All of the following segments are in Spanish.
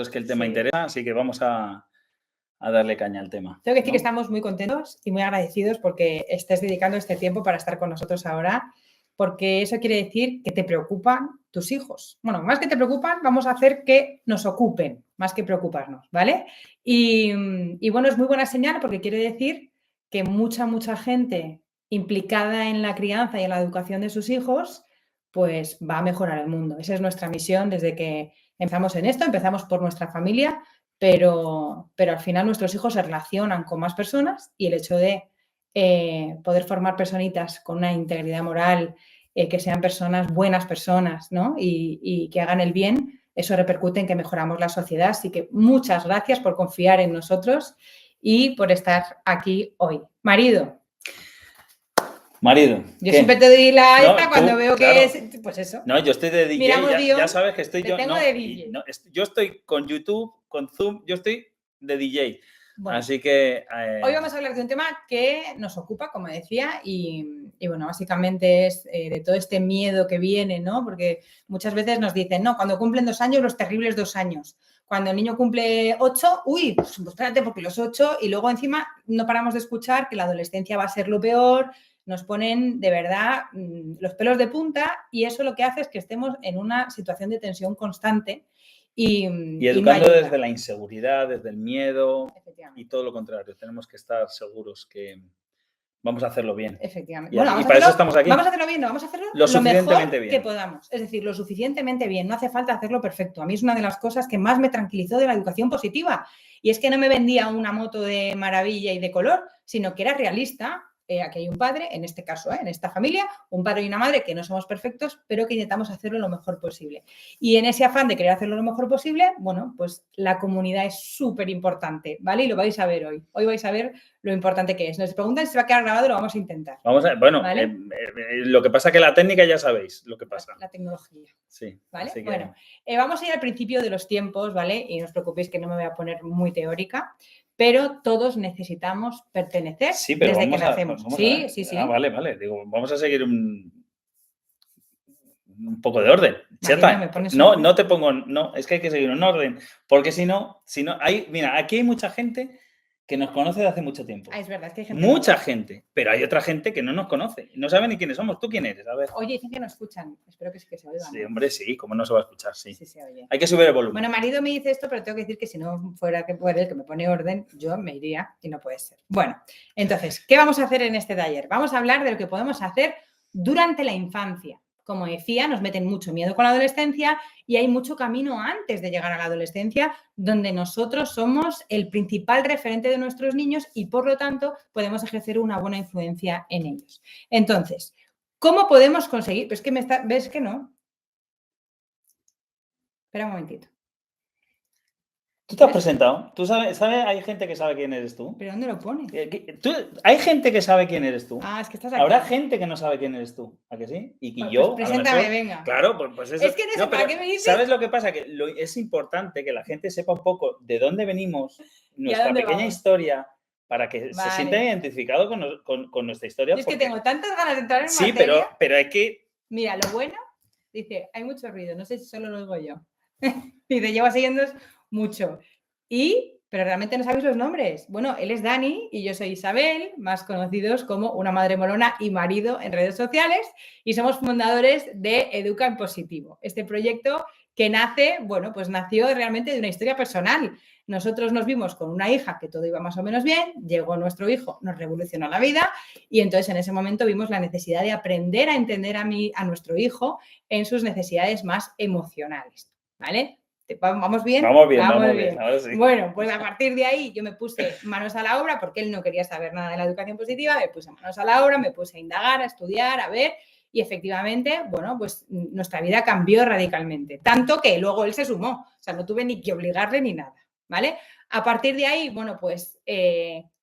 es que el tema interesa, así que vamos a darle caña al tema. Tengo que decir que estamos muy contentos y muy agradecidos porque estés dedicando este tiempo para estar con nosotros ahora, porque eso quiere decir que te preocupan tus hijos. Bueno, más que te preocupan, vamos a hacer que nos ocupen, más que preocuparnos, ¿vale? Y bueno, es muy buena señal porque quiere decir que mucha gente implicada en la crianza y en la educación de sus hijos, pues va a mejorar el mundo. Esa es nuestra misión desde que empezamos en esto, empezamos por nuestra familia, pero al final nuestros hijos se relacionan con más personas y el hecho de poder formar personitas con una integridad moral, que sean personas, buenas personas, ¿no? Y que hagan el bien, eso repercute en que mejoramos la sociedad. Así que muchas gracias por confiar en nosotros y por estar aquí hoy. Marido. Yo siempre te doy la cuando veo que es, pues eso. No, yo estoy de DJ, ya sabes que estoy yo. Tengo de DJ. Yo estoy con YouTube, con Zoom, yo estoy de DJ. Bueno, así que... Hoy vamos a hablar de un tema que nos ocupa, como decía, y bueno, básicamente es de todo este miedo que viene, ¿no? Porque muchas veces nos dicen, no, cuando cumplen 2 años, los terribles 2 años. Cuando el niño cumple 8, uy, pues espérate, porque los 8, y luego encima no paramos de escuchar que la adolescencia va a ser lo peor, nos ponen de verdad los pelos de punta y eso lo que hace es que estemos en una situación de tensión constante. Y educando desde la inseguridad, desde el miedo y todo lo contrario. Tenemos que estar seguros que vamos a hacerlo bien. Efectivamente. Y para eso estamos aquí. Vamos a hacerlo bien, no, vamos a hacerlo lo mejor que podamos. Es decir, lo suficientemente bien. No hace falta hacerlo perfecto. A mí es una de las cosas que más me tranquilizó de la educación positiva. Y es que no me vendía una moto de maravilla y de color, sino que era realista. Aquí hay un padre, en este caso, en esta familia, un padre y una madre que no somos perfectos, pero que intentamos hacerlo lo mejor posible. Y en ese afán de querer hacerlo lo mejor posible, bueno, pues la comunidad es súper importante, ¿vale? Y lo vais a ver hoy. Hoy vais a ver lo importante que es. Nos preguntan si se va a quedar grabado, lo vamos a intentar. Vamos a, bueno, ¿vale? Lo que pasa es que la técnica ya sabéis lo que pasa. La tecnología. Sí. ¿Vale? Bueno, vamos a ir al principio de los tiempos, ¿vale? Y no os preocupéis que no me voy a poner muy teórica. Pero todos necesitamos pertenecer desde que nacemos. Sí. Ah, vale. Digo, vamos a seguir un poco de orden. No te pongo... No, es que hay que seguir un orden. Porque si no hay... Mira, aquí hay mucha gente que nos conoce de hace mucho tiempo. Es verdad, es que hay gente... Mucha gente. Pero hay otra gente que no nos conoce. No sabe ni quiénes somos. ¿Tú quién eres? A ver. Oye, dicen que nos escuchan. Espero que sí que se oigan. Sí, hombre, sí. ¿Cómo no se va a escuchar? Sí. Sí se oye. Hay que subir el volumen. Bueno, marido me dice esto, pero tengo que decir que si no fuera que puede, el que me pone orden, yo me iría y no puede ser. Bueno, entonces, ¿qué vamos a hacer en este taller? Vamos a hablar de lo que podemos hacer durante la infancia. Como decía, nos meten mucho miedo con la adolescencia y hay mucho camino antes de llegar a la adolescencia donde nosotros somos el principal referente de nuestros niños y, por lo tanto, podemos ejercer una buena influencia en ellos. Entonces, ¿cómo podemos conseguir? Pues que ¿ves que no? Espera un momentito. ¿Tú te has presentado? ¿Tú sabes? Hay gente que sabe quién eres tú. ¿Pero dónde lo pone? Hay gente que sabe quién eres tú. Ah, es que estás aquí. Habrá gente que no sabe quién eres tú. ¿A que sí? Y pues yo... preséntame, venga. Claro, pues eso... Es que no sé para qué me dices. ¿Sabes lo que pasa? Que es importante que la gente sepa un poco de dónde venimos, nuestra pequeña historia, para que se sienta identificado con nuestra historia. Es que tengo tantas ganas de entrar en materia. Sí, pero hay que... Mira, lo bueno, dice, hay mucho ruido, no sé si solo lo oigo yo. Dice, lleva siguiendo mucho. Pero realmente no sabéis los nombres. Bueno, él es Dani y yo soy Isabel, más conocidos como Una Madre Molona y Marido en redes sociales, y somos fundadores de Educa en Positivo. Este proyecto que nació realmente de una historia personal. Nosotros nos vimos con una hija que todo iba más o menos bien, llegó nuestro hijo, nos revolucionó la vida y entonces en ese momento vimos la necesidad de aprender a entender a nuestro hijo en sus necesidades más emocionales, ¿vale? ¿Vamos bien? Vamos bien. Ahora sí. Bueno, pues a partir de ahí yo me puse manos a la obra porque él no quería saber nada de la educación positiva, me puse manos a la obra, me puse a indagar, a estudiar, a ver y efectivamente, pues nuestra vida cambió radicalmente. Tanto que luego él se sumó, o sea, no tuve ni que obligarle ni nada, ¿vale? A partir de ahí,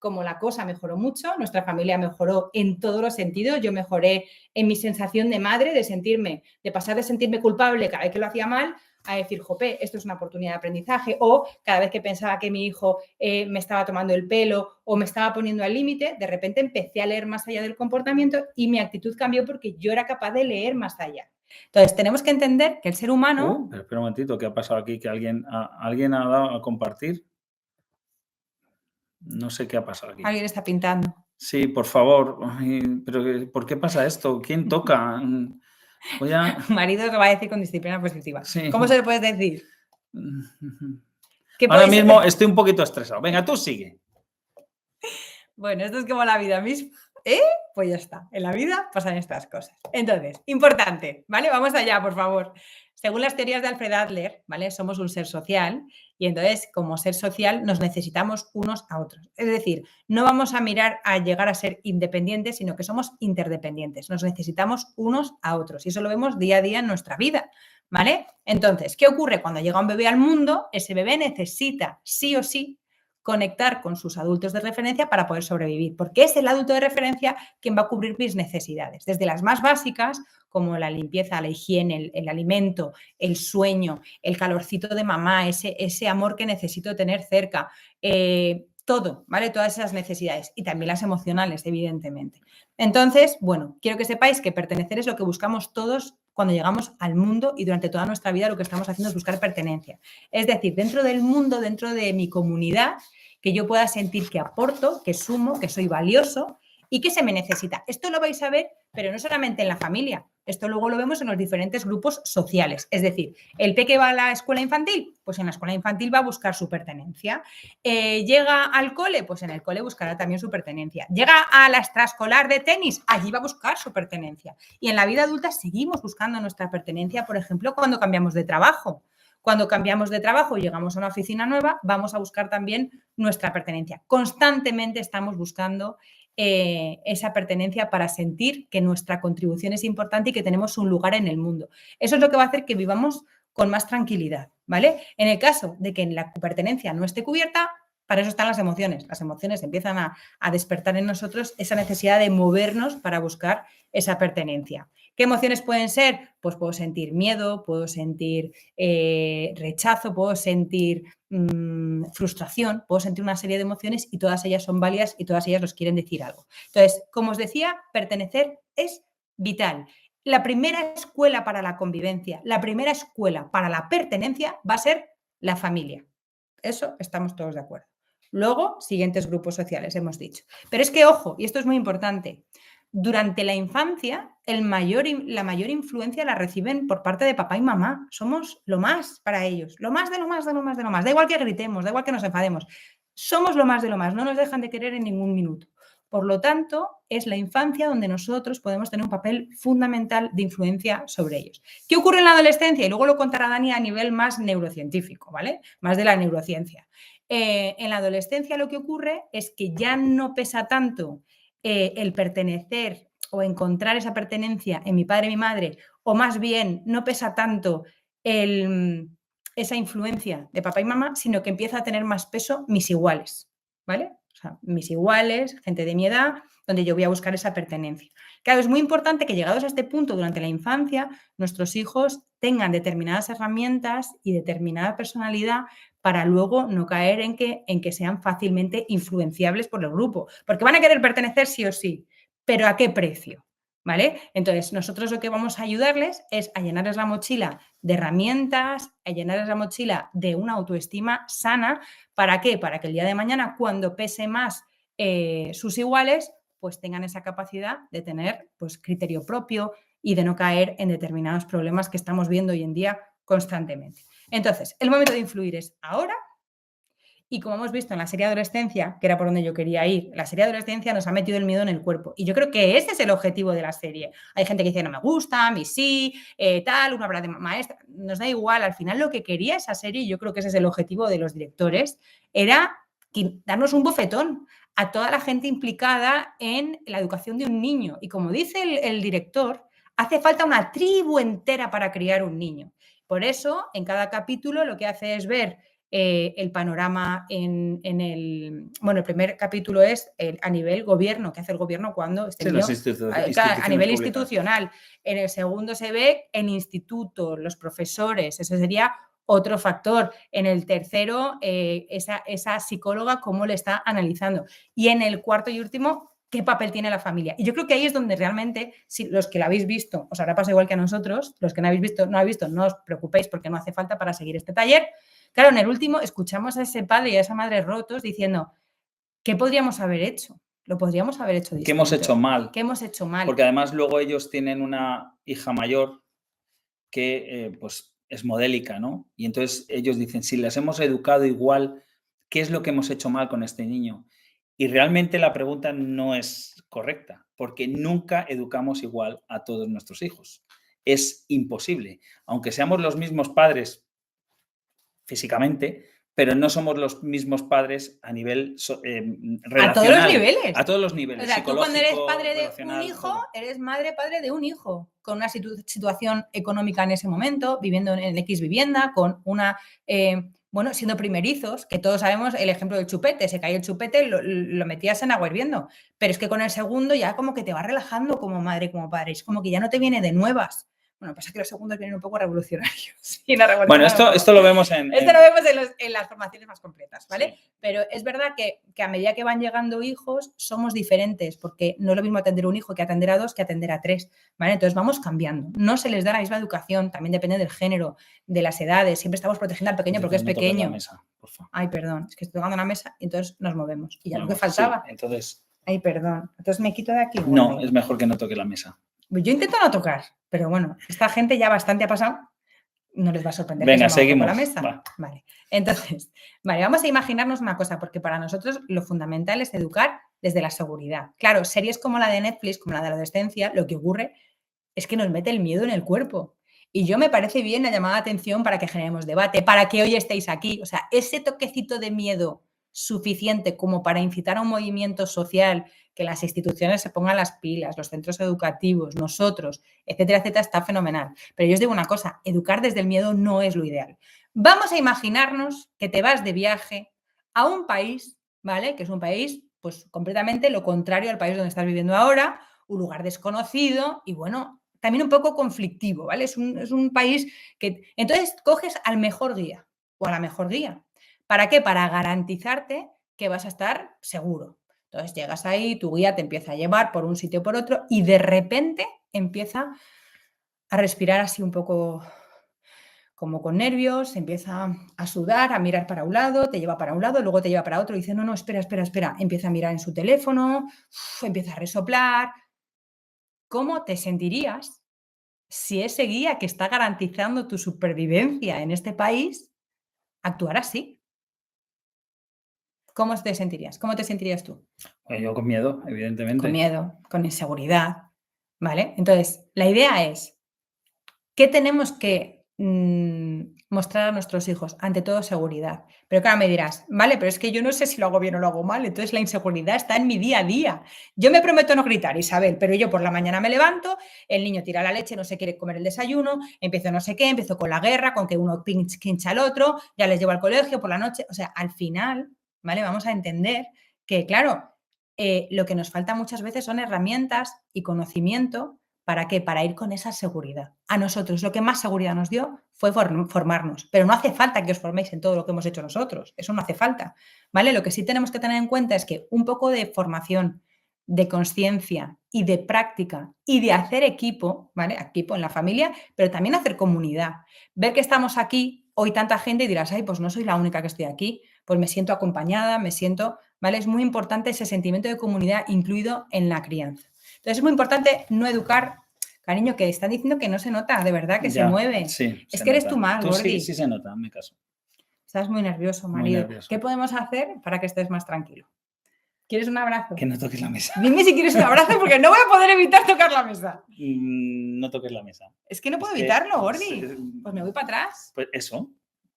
como la cosa mejoró mucho, nuestra familia mejoró en todos los sentidos, yo mejoré en mi sensación de madre, de pasar de sentirme culpable cada vez que lo hacía mal, a decir, jope, esto es una oportunidad de aprendizaje, o cada vez que pensaba que mi hijo me estaba tomando el pelo o me estaba poniendo al límite, de repente empecé a leer más allá del comportamiento y mi actitud cambió porque yo era capaz de leer más allá. Entonces, tenemos que entender que el ser humano... Pero espera un momentito, ¿qué ha pasado aquí? ¿Que alguien ha dado a compartir? No sé qué ha pasado aquí. Alguien está pintando. Sí, por favor. Ay, pero ¿por qué pasa esto? ¿Quién toca? Voy a... Marido lo va a decir con disciplina positiva. Sí. ¿Cómo se le puede decir? Ahora mismo estoy un poquito estresado. Venga, tú sigue. Bueno, esto es como la vida misma. Pues ya está. En la vida pasan estas cosas. Entonces, importante, ¿vale? Vamos allá, por favor. Según las teorías de Alfred Adler, ¿vale? Somos un ser social y entonces, como ser social, nos necesitamos unos a otros. Es decir, no vamos a mirar a llegar a ser independientes, sino que somos interdependientes. Nos necesitamos unos a otros y eso lo vemos día a día en nuestra vida, ¿vale? Entonces, ¿qué ocurre cuando llega un bebé al mundo? Ese bebé necesita, sí o sí, conectar con sus adultos de referencia para poder sobrevivir, porque es el adulto de referencia quien va a cubrir mis necesidades, desde las más básicas, como la limpieza, la higiene, el alimento, el sueño, el calorcito de mamá, ese amor que necesito tener cerca, todo, ¿vale? Todas esas necesidades y también las emocionales, evidentemente. Entonces, bueno, quiero que sepáis que pertenecer es lo que buscamos todos cuando llegamos al mundo y durante toda nuestra vida lo que estamos haciendo es buscar pertenencia. Es decir, dentro del mundo, dentro de mi comunidad, que yo pueda sentir que aporto, que sumo, que soy valioso y que se me necesita. Esto lo vais a ver, pero no solamente en la familia. Esto luego lo vemos en los diferentes grupos sociales. Es decir, el peque va a la escuela infantil, pues en la escuela infantil va a buscar su pertenencia. Llega al cole, pues en el cole buscará también su pertenencia. Llega a la extraescolar de tenis, allí va a buscar su pertenencia. Y en la vida adulta seguimos buscando nuestra pertenencia, por ejemplo, cuando cambiamos de trabajo. Cuando cambiamos de trabajo y llegamos a una oficina nueva, vamos a buscar también nuestra pertenencia. Constantemente estamos buscando esa pertenencia para sentir que nuestra contribución es importante y que tenemos un lugar en el mundo. Eso es lo que va a hacer que vivamos con más tranquilidad, ¿vale? En el caso de que la pertenencia no esté cubierta, para eso están las emociones. Las emociones empiezan a despertar en nosotros esa necesidad de movernos para buscar esa pertenencia. ¿Qué emociones pueden ser? Pues puedo sentir miedo, puedo sentir rechazo, puedo sentir frustración, puedo sentir una serie de emociones y todas ellas son válidas y todas ellas nos quieren decir algo. Entonces, como os decía, pertenecer es vital. La primera escuela para la convivencia, la primera escuela para la pertenencia va a ser la familia. Eso estamos todos de acuerdo. Luego, siguientes grupos sociales, hemos dicho. Pero es que, ojo, y esto es muy importante, durante la infancia, la mayor influencia la reciben por parte de papá y mamá. Somos lo más para ellos, lo más de lo más de lo más de lo más. Da igual que gritemos, da igual que nos enfademos. Somos lo más de lo más, no nos dejan de querer en ningún minuto. Por lo tanto, es la infancia donde nosotros podemos tener un papel fundamental de influencia sobre ellos. ¿Qué ocurre en la adolescencia? Y luego lo contará Dani a nivel más neurocientífico, ¿vale? Más de la neurociencia. En la adolescencia lo que ocurre es que ya no pesa tanto el pertenecer o encontrar esa pertenencia en mi padre y mi madre, o más bien no pesa tanto esa influencia de papá y mamá, sino que empieza a tener más peso mis iguales, ¿vale? O sea, mis iguales, gente de mi edad, donde yo voy a buscar esa pertenencia. Claro, es muy importante que llegados a este punto durante la infancia, nuestros hijos tengan determinadas herramientas y determinada personalidad para luego no caer en que sean fácilmente influenciables por el grupo, porque van a querer pertenecer sí o sí, pero ¿a qué precio? ¿Vale? Entonces, nosotros lo que vamos a ayudarles es a llenarles la mochila de herramientas, a llenarles la mochila de una autoestima sana. ¿Para qué? Para que el día de mañana, cuando pese más sus iguales, pues tengan esa capacidad de tener pues, criterio propio y de no caer en determinados problemas que estamos viendo hoy en día constantemente. Entonces, el momento de influir es ahora. Y como hemos visto en la serie Adolescencia, que era por donde yo quería ir, la serie Adolescencia nos ha metido el miedo en el cuerpo. Y yo creo que ese es el objetivo de la serie. Hay gente que dice, no me gusta, a mí sí, tal, una obra de maestra. Nos da igual. Al final lo que quería esa serie, y yo creo que ese es el objetivo de los directores, era darnos un bofetón a toda la gente implicada en la educación de un niño. Y como dice el director, hace falta una tribu entera para criar un niño. Por eso, en cada capítulo lo que hace es ver el panorama en el... Bueno, el primer capítulo es a nivel gobierno, qué hace el gobierno cuando este niño, a nivel institucional. En el segundo se ve en instituto, los profesores, eso sería otro factor. En el tercero, esa psicóloga cómo le está analizando. Y en el cuarto y último, qué papel tiene la familia. Y yo creo que ahí es donde realmente, si los que la habéis visto, os habrá pasado igual que a nosotros, los que no habéis visto, no os preocupéis porque no hace falta para seguir este taller. Claro, en el último escuchamos a ese padre y a esa madre rotos diciendo, ¿qué podríamos haber hecho? Lo podríamos haber hecho distinto. ¿Qué hemos hecho mal? ¿Qué hemos hecho mal? Porque además luego ellos tienen una hija mayor que pues es modélica, ¿no? Y entonces ellos dicen, si les hemos educado igual, ¿qué es lo que hemos hecho mal con este niño? Y realmente la pregunta no es correcta, porque nunca educamos igual a todos nuestros hijos. Es imposible. Aunque seamos los mismos padres físicamente, pero no somos los mismos padres a nivel relacional. A todos los niveles. A todos los niveles. O sea, tú cuando eres padre de un hijo, todo. eres padre de un hijo, con una situación económica en ese momento, viviendo en X vivienda, con una... bueno, siendo primerizos, que todos sabemos el ejemplo del chupete, se cae el chupete, lo metías en agua hirviendo, pero es que con el segundo ya como que te vas relajando como madre y como padre, es como que ya no te viene de nuevas. Bueno, pasa que los segundos vienen un poco revolucionarios. Bueno, esto lo vemos Esto lo vemos en las formaciones más completas, ¿vale? Sí. Pero es verdad que a medida que van llegando hijos somos diferentes, porque no es lo mismo atender a un hijo que atender a 2 que atender a 3, ¿vale? Entonces vamos cambiando. No se les da la misma educación, también depende del género, de las edades. Siempre estamos protegiendo al pequeño porque es pequeño. La mesa, por favor. Ay, perdón, es que estoy tocando la mesa y entonces nos movemos. Y ya lo que faltaba. Sí, entonces... Ay, perdón. Entonces me quito de aquí. No, es mejor que no toque la mesa. Yo intento no tocar, pero bueno, esta gente ya bastante ha pasado. No les va a sorprender. Venga, que se seguimos. La mesa. Va. Vale. Entonces, vamos a imaginarnos una cosa, porque para nosotros lo fundamental es educar desde la seguridad. Claro, series como la de Netflix, como la de la adolescencia, lo que ocurre es que nos mete el miedo en el cuerpo. Y yo me parece bien la llamada de atención para que generemos debate, para que hoy estéis aquí. O sea, ese toquecito de miedo suficiente como para incitar a un movimiento social, que las instituciones se pongan las pilas, los centros educativos, nosotros, etcétera, etcétera, está fenomenal. Pero yo os digo una cosa, educar desde el miedo no es lo ideal. Vamos a imaginarnos que te vas de viaje a un país, ¿vale? Que es un país, pues, completamente lo contrario al país donde estás viviendo ahora, un lugar desconocido y, bueno, también un poco conflictivo, ¿vale? Es un país que... Entonces, coges al mejor guía o a la mejor guía. ¿Para qué? Para garantizarte que vas a estar seguro. Entonces llegas ahí, tu guía te empieza a llevar por un sitio o por otro y de repente empieza a respirar así un poco como con nervios, empieza a sudar, a mirar para un lado, te lleva para un lado, luego te lleva para otro y dice, no, espera, empieza a mirar en su teléfono, empieza a resoplar. ¿Cómo te sentirías si ese guía que está garantizando tu supervivencia en este país actuara así? ¿Cómo te sentirías? ¿Cómo te sentirías tú? Bueno, yo con miedo, evidentemente. Con miedo, con inseguridad, ¿vale? Entonces, la idea es, ¿qué tenemos que mostrar a nuestros hijos? Ante todo, seguridad. Pero claro, me dirás, vale, pero es que yo no sé si lo hago bien o lo hago mal, entonces la inseguridad está en mi día a día. Yo me prometo no gritar, Isabel, pero yo por la mañana me levanto, el niño tira la leche, no se quiere comer el desayuno, empiezo no sé qué, empiezo con la guerra, con que uno pincha al otro, ya les llevo al colegio por la noche, o sea, al final... ¿Vale? Vamos a entender que, claro, lo que nos falta muchas veces son herramientas y conocimiento. ¿Para qué? Para ir con esa seguridad. A nosotros lo que más seguridad nos dio fue formarnos, pero no hace falta que os forméis en todo lo que hemos hecho nosotros. Eso no hace falta, ¿vale? Lo que sí tenemos que tener en cuenta es que un poco de formación, de conciencia y de práctica y de hacer equipo, ¿vale? Equipo en la familia, pero también hacer comunidad. Ver que estamos aquí hoy tanta gente y dirás, ay, pues no soy la única que estoy aquí, pues me siento acompañada, me siento, ¿vale? Es muy importante ese sentimiento de comunidad incluido en la crianza. Entonces es muy importante no educar, cariño, que están diciendo que no se nota, de verdad, que ya, se mueve. Sí, es que eres tú más, Gordi. Sí se nota, me caso. Estás muy nervioso, marido. Muy nervioso. ¿Qué podemos hacer para que estés más tranquilo? ¿Quieres un abrazo? Que no toques la mesa. Dime si quieres un abrazo porque no voy a poder evitar tocar la mesa. No toques la mesa. Es que no puedo evitarlo, Gordi. Pues me voy para atrás. Pues eso.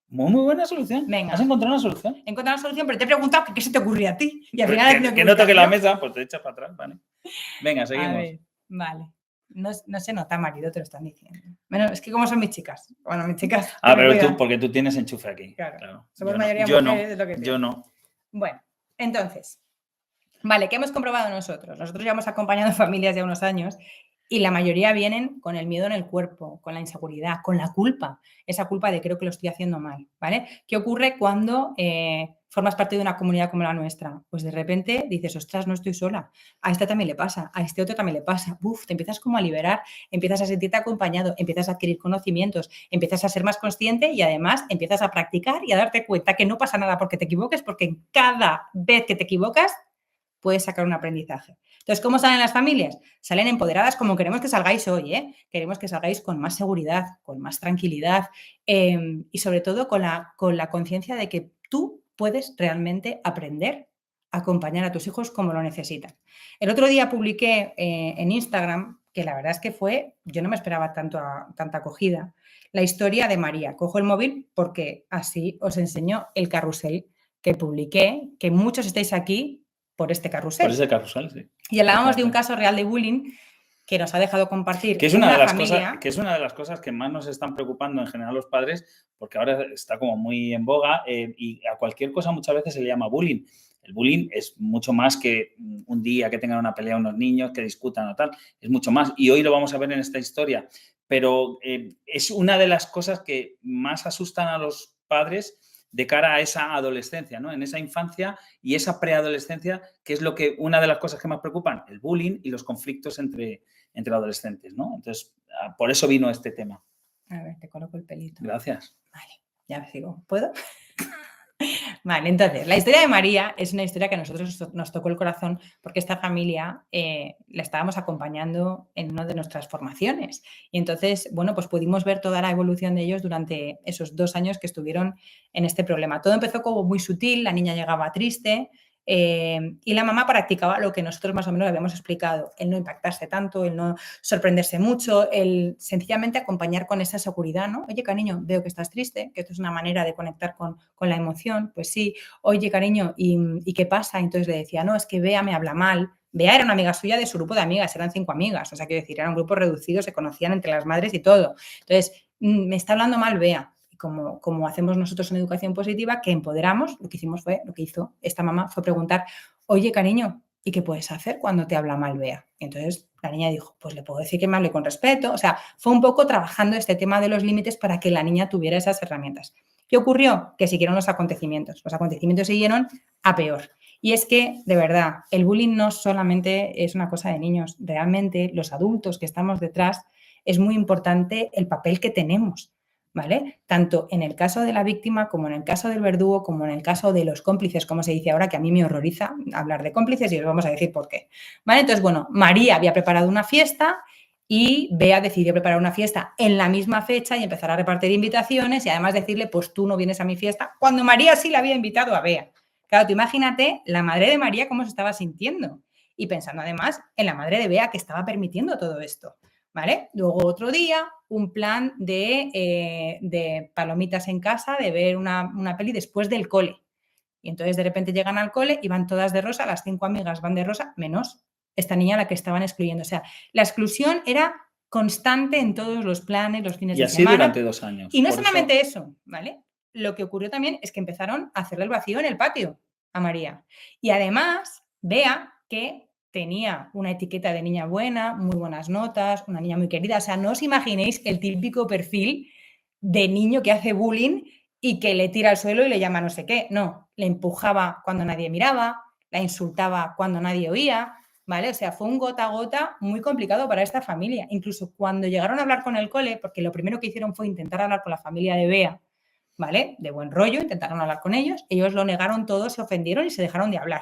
Muy buena solución. Venga. ¿Has encontrado una solución? He encontrado una solución, pero te he preguntado qué se te ocurría a ti. Y al final que no toques la mesa, pues te echas para atrás, ¿vale? Venga, seguimos. A ver, vale. No se nota, marido, te lo están diciendo. Bueno, es que como son mis chicas. Bueno, mis chicas. Pero porque tú tienes enchufe aquí. Claro. Somos mayoría mujeres, es lo que yo no. Bueno, entonces, vale, ¿qué hemos comprobado nosotros? Nosotros ya hemos acompañado familias ya unos años Y la mayoría vienen con el miedo en el cuerpo, con la inseguridad, con la culpa, esa culpa de creo que lo estoy haciendo mal, ¿vale? ¿Qué ocurre cuando formas parte de una comunidad como la nuestra? Pues de repente dices, ostras, no estoy sola, a este también le pasa, a este otro también le pasa, te empiezas como a liberar, empiezas a sentirte acompañado, empiezas a adquirir conocimientos, empiezas a ser más consciente y además empiezas a practicar y a darte cuenta que no pasa nada porque te equivoques, porque cada vez que te equivocas puedes sacar un aprendizaje. Entonces, ¿cómo salen las familias? Salen empoderadas como queremos que salgáis hoy, ¿eh? Queremos que salgáis con más seguridad, con más tranquilidad y sobre todo con la conciencia de que tú puedes realmente aprender a acompañar a tus hijos como lo necesitan. El otro día publiqué en Instagram, que la verdad es que yo no me esperaba tanta acogida, la historia de María. Cojo el móvil porque así os enseño el carrusel que publiqué, que muchos estáis aquí por este carrusel. Por ese carrusel, sí. Y hablábamos de un caso real de bullying que nos ha dejado compartir que es una de las cosas que más nos están preocupando en general los padres, porque ahora está como muy en boga y a cualquier cosa muchas veces se le llama bullying. El bullying es mucho más que un día que tengan una pelea unos niños, que discutan o tal, es mucho más. Y hoy lo vamos a ver en esta historia. Pero es una de las cosas que más asustan a los padres de cara a esa adolescencia, ¿no? En esa infancia y esa preadolescencia, que es una de las cosas que más preocupan, el bullying y los conflictos entre adolescentes, ¿no? Entonces, por eso vino este tema. A ver, te coloco el pelito. Gracias. Vale, ya me sigo. ¿Puedo? Vale, entonces, la historia de María es una historia que a nosotros nos tocó el corazón porque esta familia la estábamos acompañando en una de nuestras formaciones. Y entonces, bueno, pues pudimos ver toda la evolución de ellos durante esos 2 años que estuvieron en este problema. Todo empezó como muy sutil, la niña llegaba triste, y la mamá practicaba lo que nosotros más o menos le habíamos explicado, el no impactarse tanto, el no sorprenderse mucho, el sencillamente acompañar con esa seguridad, ¿no? Oye, cariño, veo que estás triste, que esto es una manera de conectar con la emoción, pues sí. Oye, cariño, ¿y qué pasa? Entonces le decía, no, es que Bea me habla mal. Bea era una amiga suya de su grupo de amigas, eran 5 amigas, o sea, quiero decir, era un grupo reducido, se conocían entre las madres y todo. Entonces, me está hablando mal Bea. Como hacemos nosotros en educación positiva, que empoderamos, lo que hizo esta mamá fue preguntar, oye, cariño, ¿y qué puedes hacer cuando te habla mal Bea? Y entonces la niña dijo, pues le puedo decir que me hable con respeto. O sea, fue un poco trabajando este tema de los límites para que la niña tuviera esas herramientas. ¿Qué ocurrió? Que siguieron los acontecimientos. Los acontecimientos siguieron a peor. Y es que, de verdad, el bullying no solamente es una cosa de niños. Realmente, los adultos que estamos detrás, es muy importante el papel que tenemos. ¿Vale? Tanto en el caso de la víctima como en el caso del verdugo, como en el caso de los cómplices, como se dice ahora, que a mí me horroriza hablar de cómplices y os vamos a decir por qué. ¿Vale? Entonces, bueno, María había preparado una fiesta y Bea decidió preparar una fiesta en la misma fecha y empezar a repartir invitaciones y además decirle, pues tú no vienes a mi fiesta, cuando María sí la había invitado a Bea. Claro, tú imagínate la madre de María cómo se estaba sintiendo y pensando además en la madre de Bea que estaba permitiendo todo esto. ¿Vale? Luego otro día, un plan de palomitas en casa, de ver una peli después del cole. Y entonces de repente llegan al cole y van todas de rosa, las 5 amigas van de rosa, menos esta niña a la que estaban excluyendo. O sea, la exclusión era constante en todos los planes, los fines de semana. Y así durante 2 años. Y no solamente eso, ¿vale? Lo que ocurrió también es que empezaron a hacerle el vacío en el patio a María. Y además, Bea que tenía una etiqueta de niña buena, muy buenas notas, una niña muy querida. O sea, no os imaginéis el típico perfil de niño que hace bullying y que le tira al suelo y le llama no sé qué. No, le empujaba cuando nadie miraba, la insultaba cuando nadie oía, ¿vale? O sea, fue un gota a gota muy complicado para esta familia. Incluso cuando llegaron a hablar con el cole, porque lo primero que hicieron fue intentar hablar con la familia de Bea, ¿vale? De buen rollo, intentaron hablar con ellos, ellos lo negaron todo, se ofendieron y se dejaron de hablar.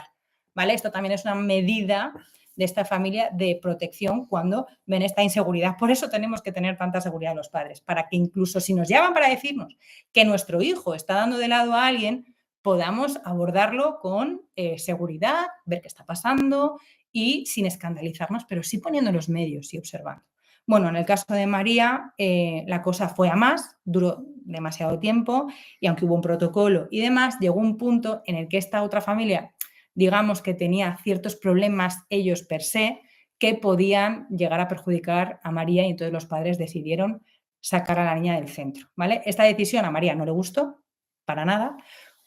¿Vale? Esto también es una medida de esta familia de protección cuando ven esta inseguridad. Por eso tenemos que tener tanta seguridad los padres, para que incluso si nos llaman para decirnos que nuestro hijo está dando de lado a alguien, podamos abordarlo con seguridad, ver qué está pasando y sin escandalizarnos, pero sí poniendo los medios y observando. Bueno, en el caso de María, la cosa fue a más, duró demasiado tiempo y aunque hubo un protocolo y demás, llegó un punto en el que esta otra familia, digamos que tenía ciertos problemas ellos per se que podían llegar a perjudicar a María y entonces los padres decidieron sacar a la niña del centro, ¿vale? Esta decisión a María no le gustó para nada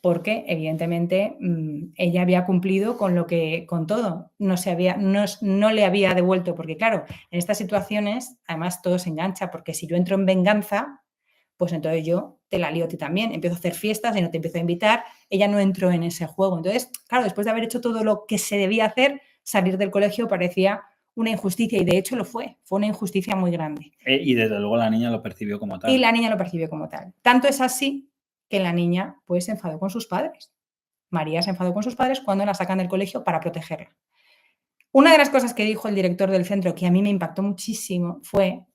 porque evidentemente ella había cumplido con todo, no le había devuelto, porque claro, en estas situaciones además todo se engancha, porque si yo entro en venganza, pues entonces yo te la lío a ti también, empiezo a hacer fiestas y no te empiezo a invitar, ella no entró en ese juego. Entonces, claro, después de haber hecho todo lo que se debía hacer, salir del colegio parecía una injusticia y de hecho lo fue una injusticia muy grande. Y desde luego la niña lo percibió como tal. Y la niña lo percibió como tal. Tanto es así que la niña pues se enfadó con sus padres. María se enfadó con sus padres cuando la sacan del colegio para protegerla. Una de las cosas que dijo el director del centro que a mí me impactó muchísimo fue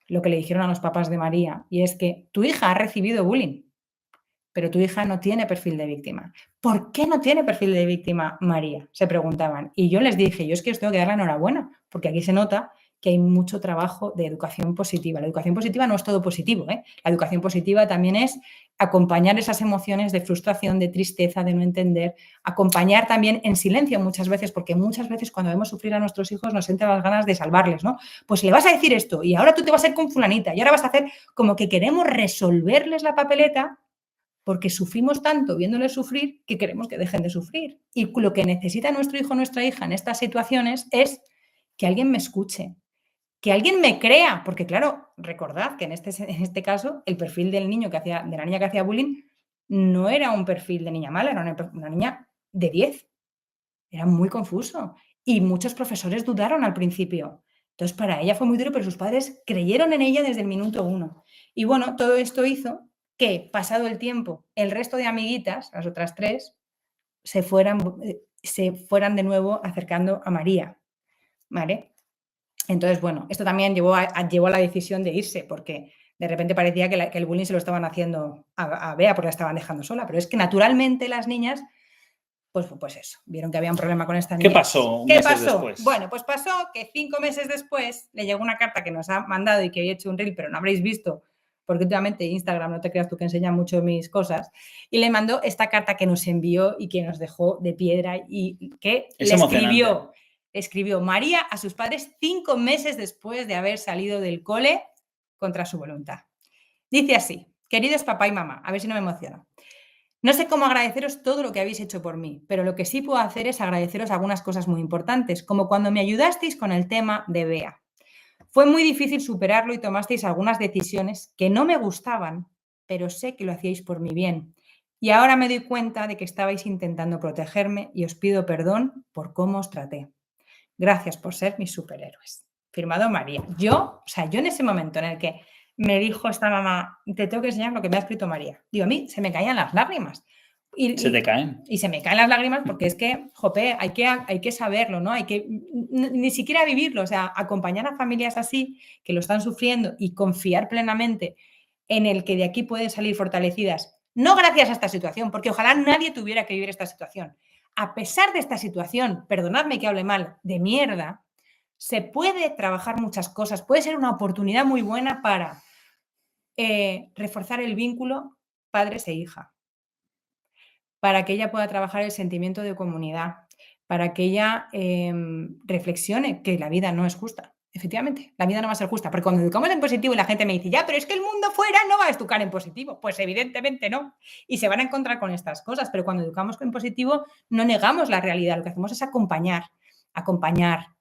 lo que le dijeron a los papás de María, y es que tu hija ha recibido bullying, pero tu hija no tiene perfil de víctima. ¿Por qué no tiene perfil de víctima María? Se preguntaban. Y yo les dije, yo es que os tengo que dar la enhorabuena, porque aquí se nota que hay mucho trabajo de educación positiva. La educación positiva no es todo positivo, ¿eh? La educación positiva también es acompañar esas emociones de frustración, de tristeza, de no entender, acompañar también en silencio muchas veces, porque muchas veces cuando vemos sufrir a nuestros hijos nos entran las ganas de salvarles, ¿no? Pues le vas a decir esto y ahora tú te vas a ir con fulanita y ahora vas a hacer como que queremos resolverles la papeleta porque sufrimos tanto viéndoles sufrir que queremos que dejen de sufrir. Y lo que necesita nuestro hijo o nuestra hija en estas situaciones es que alguien me escuche, que alguien me crea, porque claro, recordad que en este caso el perfil del niño de la niña que hacía bullying no era un perfil de niña mala, era una niña de 10. Era muy confuso y muchos profesores dudaron al principio. Entonces para ella fue muy duro, pero sus padres creyeron en ella desde el minuto 1. Y bueno, todo esto hizo que, pasado el tiempo, el resto de amiguitas, las otras 3, se fueran de nuevo acercando a María, ¿vale? Entonces, bueno, esto también llevó a la decisión de irse, porque de repente parecía que el bullying se lo estaban haciendo a Bea porque la estaban dejando sola, pero es que naturalmente las niñas, pues eso, vieron que había un problema con esta niña. ¿Qué pasó ¿Qué meses pasó? después? Bueno, pues pasó que 5 meses después le llegó una carta que nos ha mandado y que he hecho un reel, pero no habréis visto, porque últimamente Instagram, no te creas tú que enseña mucho mis cosas, y le mandó esta carta que nos envió y que nos dejó de piedra y que Es le emocionante. escribió María a sus padres 5 meses después de haber salido del cole contra su voluntad. Dice así: queridos papá y mamá, a ver si no me emociono. No sé cómo agradeceros todo lo que habéis hecho por mí, pero lo que sí puedo hacer es agradeceros algunas cosas muy importantes, como cuando me ayudasteis con el tema de Bea. Fue muy difícil superarlo y tomasteis algunas decisiones que no me gustaban, pero sé que lo hacíais por mi bien. Y ahora me doy cuenta de que estabais intentando protegerme y os pido perdón por cómo os traté. Gracias por ser mis superhéroes. Firmado María. Yo en ese momento en el que me dijo esta mamá, te tengo que enseñar lo que me ha escrito María. Digo, a mí se me caían las lágrimas. Se te caen. Y se me caen las lágrimas porque es que, jope, hay que saberlo, ¿no? Hay que ni siquiera vivirlo, o sea, acompañar a familias así que lo están sufriendo y confiar plenamente en el que de aquí pueden salir fortalecidas, no gracias a esta situación, porque ojalá nadie tuviera que vivir esta situación. A pesar de esta situación, perdonadme que hable mal, de mierda, se puede trabajar muchas cosas, puede ser una oportunidad muy buena para reforzar el vínculo padres e hija, para que ella pueda trabajar el sentimiento de comunidad, para que ella reflexione que la vida no es justa. Efectivamente, la vida no va a ser justa, porque cuando educamos en positivo y la gente me dice, ya, pero es que el mundo fuera no va a educar en positivo. Pues evidentemente no. Y se van a encontrar con estas cosas, pero cuando educamos en positivo no negamos la realidad, lo que hacemos es acompañar,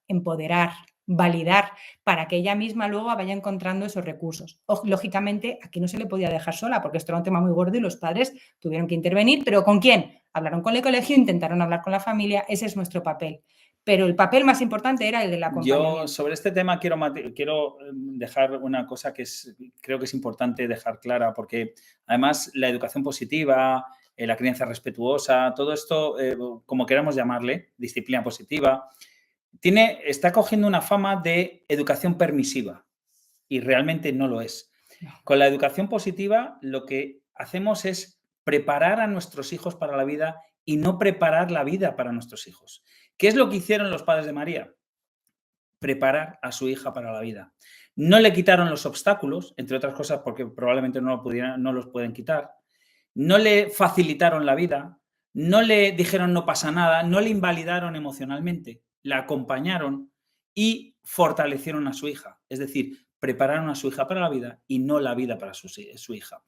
empoderar, validar, para que ella misma luego vaya encontrando esos recursos. Lógicamente, aquí no se le podía dejar sola, porque esto era un tema muy gordo y los padres tuvieron que intervenir, pero ¿con quién? Hablaron con el colegio, intentaron hablar con la familia, ese es nuestro papel. Pero el papel más importante era el del acompañamiento. Yo sobre este tema quiero dejar una cosa que creo que es importante dejar clara, porque además la educación positiva, la crianza respetuosa, todo esto, como queramos llamarle, disciplina positiva, está cogiendo una fama de educación permisiva y realmente no lo es. No. Con la educación positiva lo que hacemos es preparar a nuestros hijos para la vida y no preparar la vida para nuestros hijos. ¿Qué es lo que hicieron los padres de María? Preparar a su hija para la vida. No le quitaron los obstáculos, entre otras cosas porque probablemente no los pueden quitar. No le facilitaron la vida, no le dijeron no pasa nada, no le invalidaron emocionalmente, la acompañaron y fortalecieron a su hija. Es decir, prepararon a su hija para la vida y no la vida para su hija.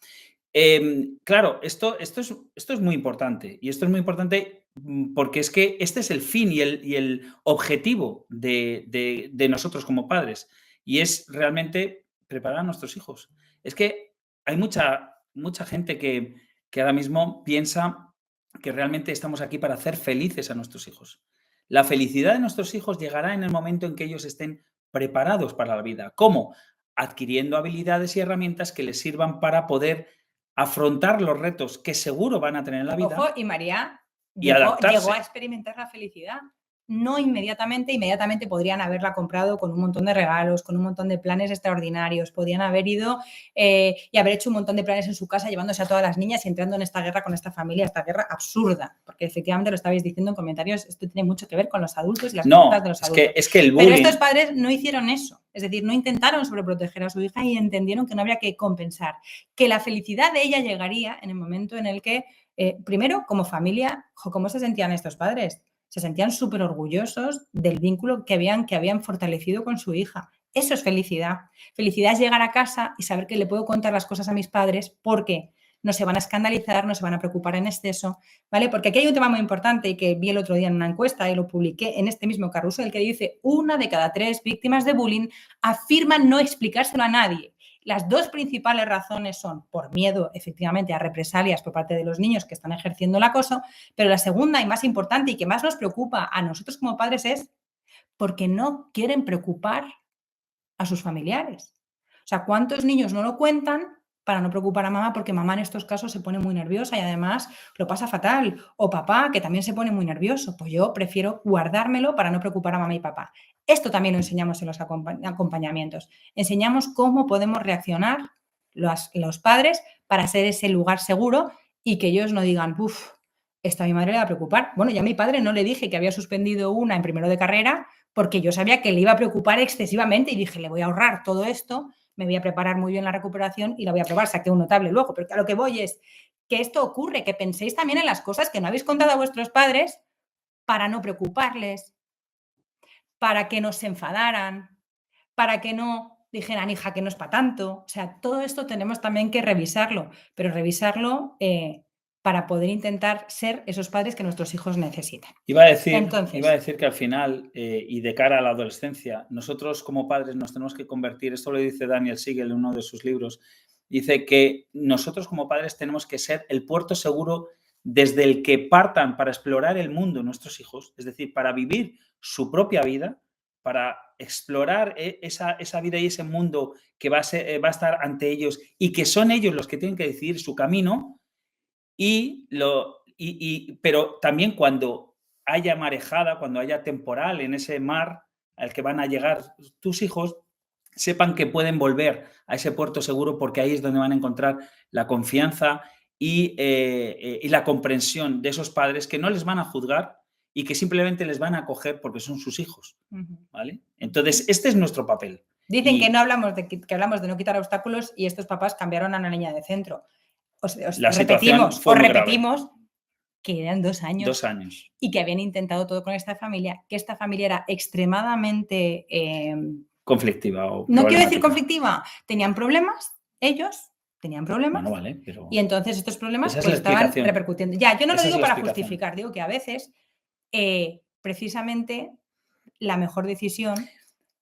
Claro, esto es muy importante, y esto es muy importante porque es que este es el fin y el objetivo de nosotros como padres, y es realmente preparar a nuestros hijos. Es que hay mucha gente que ahora mismo piensa que realmente estamos aquí para hacer felices a nuestros hijos. La felicidad de nuestros hijos llegará en el momento en que ellos estén preparados para la vida. ¿Cómo? Adquiriendo habilidades y herramientas que les sirvan para poder afrontar los retos que seguro van a tener en la vida. Ojo, y María y llegó adaptarse. a experimentar la felicidad. No inmediatamente podrían haberla comprado con un montón de regalos, con un montón de planes extraordinarios, podían haber ido y haber hecho un montón de planes en su casa, llevándose a todas las niñas y entrando en esta guerra con esta familia, esta guerra absurda, porque efectivamente lo estabais diciendo en comentarios, esto tiene mucho que ver con los adultos y las conductas de los adultos. Es que el bullying... Pero estos padres no hicieron eso, es decir, no intentaron sobreproteger a su hija y entendieron que no habría que compensar, que la felicidad de ella llegaría en el momento en el que, primero, como familia, ¿cómo se sentían estos padres? Se sentían súper orgullosos del vínculo que habían fortalecido con su hija. Eso es felicidad. Felicidad es llegar a casa y saber que le puedo contar las cosas a mis padres porque no se van a escandalizar, no se van a preocupar en exceso, ¿vale? Porque aquí hay un tema muy importante y que vi el otro día en una encuesta y lo publiqué en este mismo carrusel, que dice 1 de cada 3 víctimas de bullying afirman no explicárselo a nadie. Las dos principales razones son por miedo, efectivamente, a represalias por parte de los niños que están ejerciendo el acoso, pero la segunda y más importante y que más nos preocupa a nosotros como padres es porque no quieren preocupar a sus familiares. O sea, ¿cuántos niños no lo cuentan para no preocupar a mamá? Porque mamá en estos casos se pone muy nerviosa y además lo pasa fatal. O papá, que también se pone muy nervioso. Pues yo prefiero guardármelo para no preocupar a mamá y papá. Esto también lo enseñamos en los acompañamientos. Enseñamos cómo podemos reaccionar los padres para ser ese lugar seguro y que ellos no digan, uff, esto a mi madre le va a preocupar. Bueno, ya a mi padre no le dije que había suspendido una en primero de carrera porque yo sabía que le iba a preocupar excesivamente y dije, le voy a ahorrar todo esto, me voy a preparar muy bien la recuperación y la voy a probar. Saqué un notable luego, pero a lo que voy es que esto ocurre, que penséis también en las cosas que no habéis contado a vuestros padres para no preocuparles, para que no se enfadaran, para que no dijeran, hija, que no es para tanto. O sea, todo esto tenemos también que revisarlo, pero revisarlo para poder intentar ser esos padres que nuestros hijos necesitan. Iba a decir Entonces, que al final, y de cara a la adolescencia, nosotros como padres nos tenemos que convertir, esto lo dice Daniel Siegel en uno de sus libros, dice que nosotros como padres tenemos que ser el puerto seguro desde el que partan para explorar el mundo nuestros hijos, es decir, para vivir su propia vida, para explorar esa vida y ese mundo que va a estar ante ellos y que son ellos los que tienen que decidir su camino. Pero también cuando haya marejada, cuando haya temporal en ese mar al que van a llegar tus hijos, sepan que pueden volver a ese puerto seguro porque ahí es donde van a encontrar la confianza y la comprensión de esos padres que no les van a juzgar y que simplemente les van a acoger porque son sus hijos, ¿vale? Entonces, este es nuestro papel. Dicen que no hablamos que hablamos de no quitar obstáculos y estos papás cambiaron a una niña de centro. Os repetimos que eran 2 años. 2 años. Y que habían intentado todo con esta familia, que esta familia era extremadamente... conflictiva. No quiero decir conflictiva. Tenían problemas, ellos tenían problemas. Bueno, vale, pero... Y entonces estos problemas pues, estaban repercutiendo. Ya, yo no lo digo para justificar, digo que a veces precisamente la mejor decisión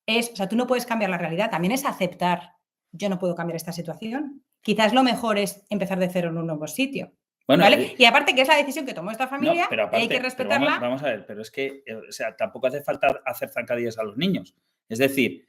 es, o sea, tú no puedes cambiar la realidad, también es aceptar, yo no puedo cambiar esta situación. Quizás lo mejor es empezar de cero en un nuevo sitio. Bueno, ¿vale? Y aparte que es la decisión que tomó esta familia, no, pero aparte, hay que respetarla. Vamos a ver, pero es que, o sea, tampoco hace falta hacer zancadillas a los niños. Es decir,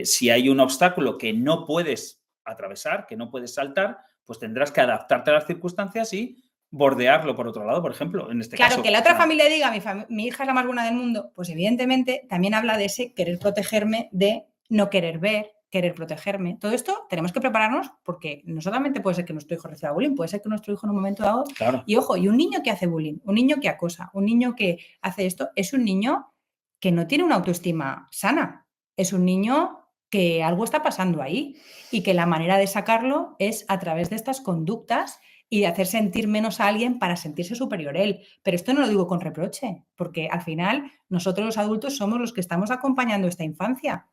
si hay un obstáculo que no puedes atravesar, que no puedes saltar, pues tendrás que adaptarte a las circunstancias y bordearlo por otro lado, por ejemplo, en este caso. Claro, que la otra familia diga, mi hija es la más buena del mundo, pues evidentemente también habla de ese querer protegerme, de no querer ver, querer protegerme. Todo esto tenemos que prepararnos porque no solamente puede ser que nuestro hijo reciba bullying, puede ser que nuestro hijo en un momento dado... Claro. Y ojo, y un niño que hace bullying, un niño que acosa, un niño que hace esto, es un niño que no tiene una autoestima sana. Es un niño que algo está pasando ahí y que la manera de sacarlo es a través de estas conductas y de hacer sentir menos a alguien para sentirse superior a él. Pero esto no lo digo con reproche, porque al final nosotros los adultos somos los que estamos acompañando esta infancia.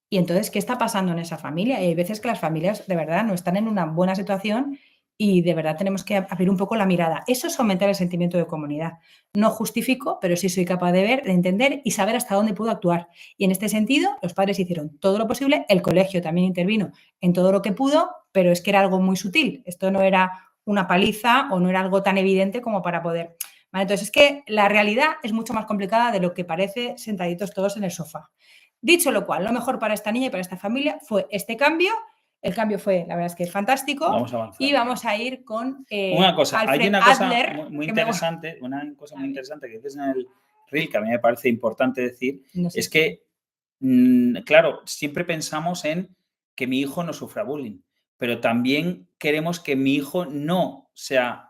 Y entonces, ¿qué está pasando en esa familia? Y hay veces que las familias de verdad no están en una buena situación y de verdad tenemos que abrir un poco la mirada. Eso es aumentar el sentimiento de comunidad. No justifico, pero sí soy capaz de ver, de entender y saber hasta dónde puedo actuar. Y en este sentido, los padres hicieron todo lo posible, el colegio también intervino en todo lo que pudo, pero es que era algo muy sutil. Esto no era una paliza o no era algo tan evidente como para poder... ¿Vale? Entonces, es que la realidad es mucho más complicada de lo que parece sentaditos todos en el sofá. Dicho lo cual, lo mejor para esta niña y para esta familia fue este cambio. El cambio fue, la verdad es que fantástico. Vamos a avanzar. Y vamos a ir con una cosa, Alfred hay una cosa Adler, muy interesante, una cosa muy interesante que dices en el reel, que a mí me parece importante decir, no sé es que, claro, siempre pensamos en que mi hijo no sufra bullying, pero también queremos que mi hijo no sea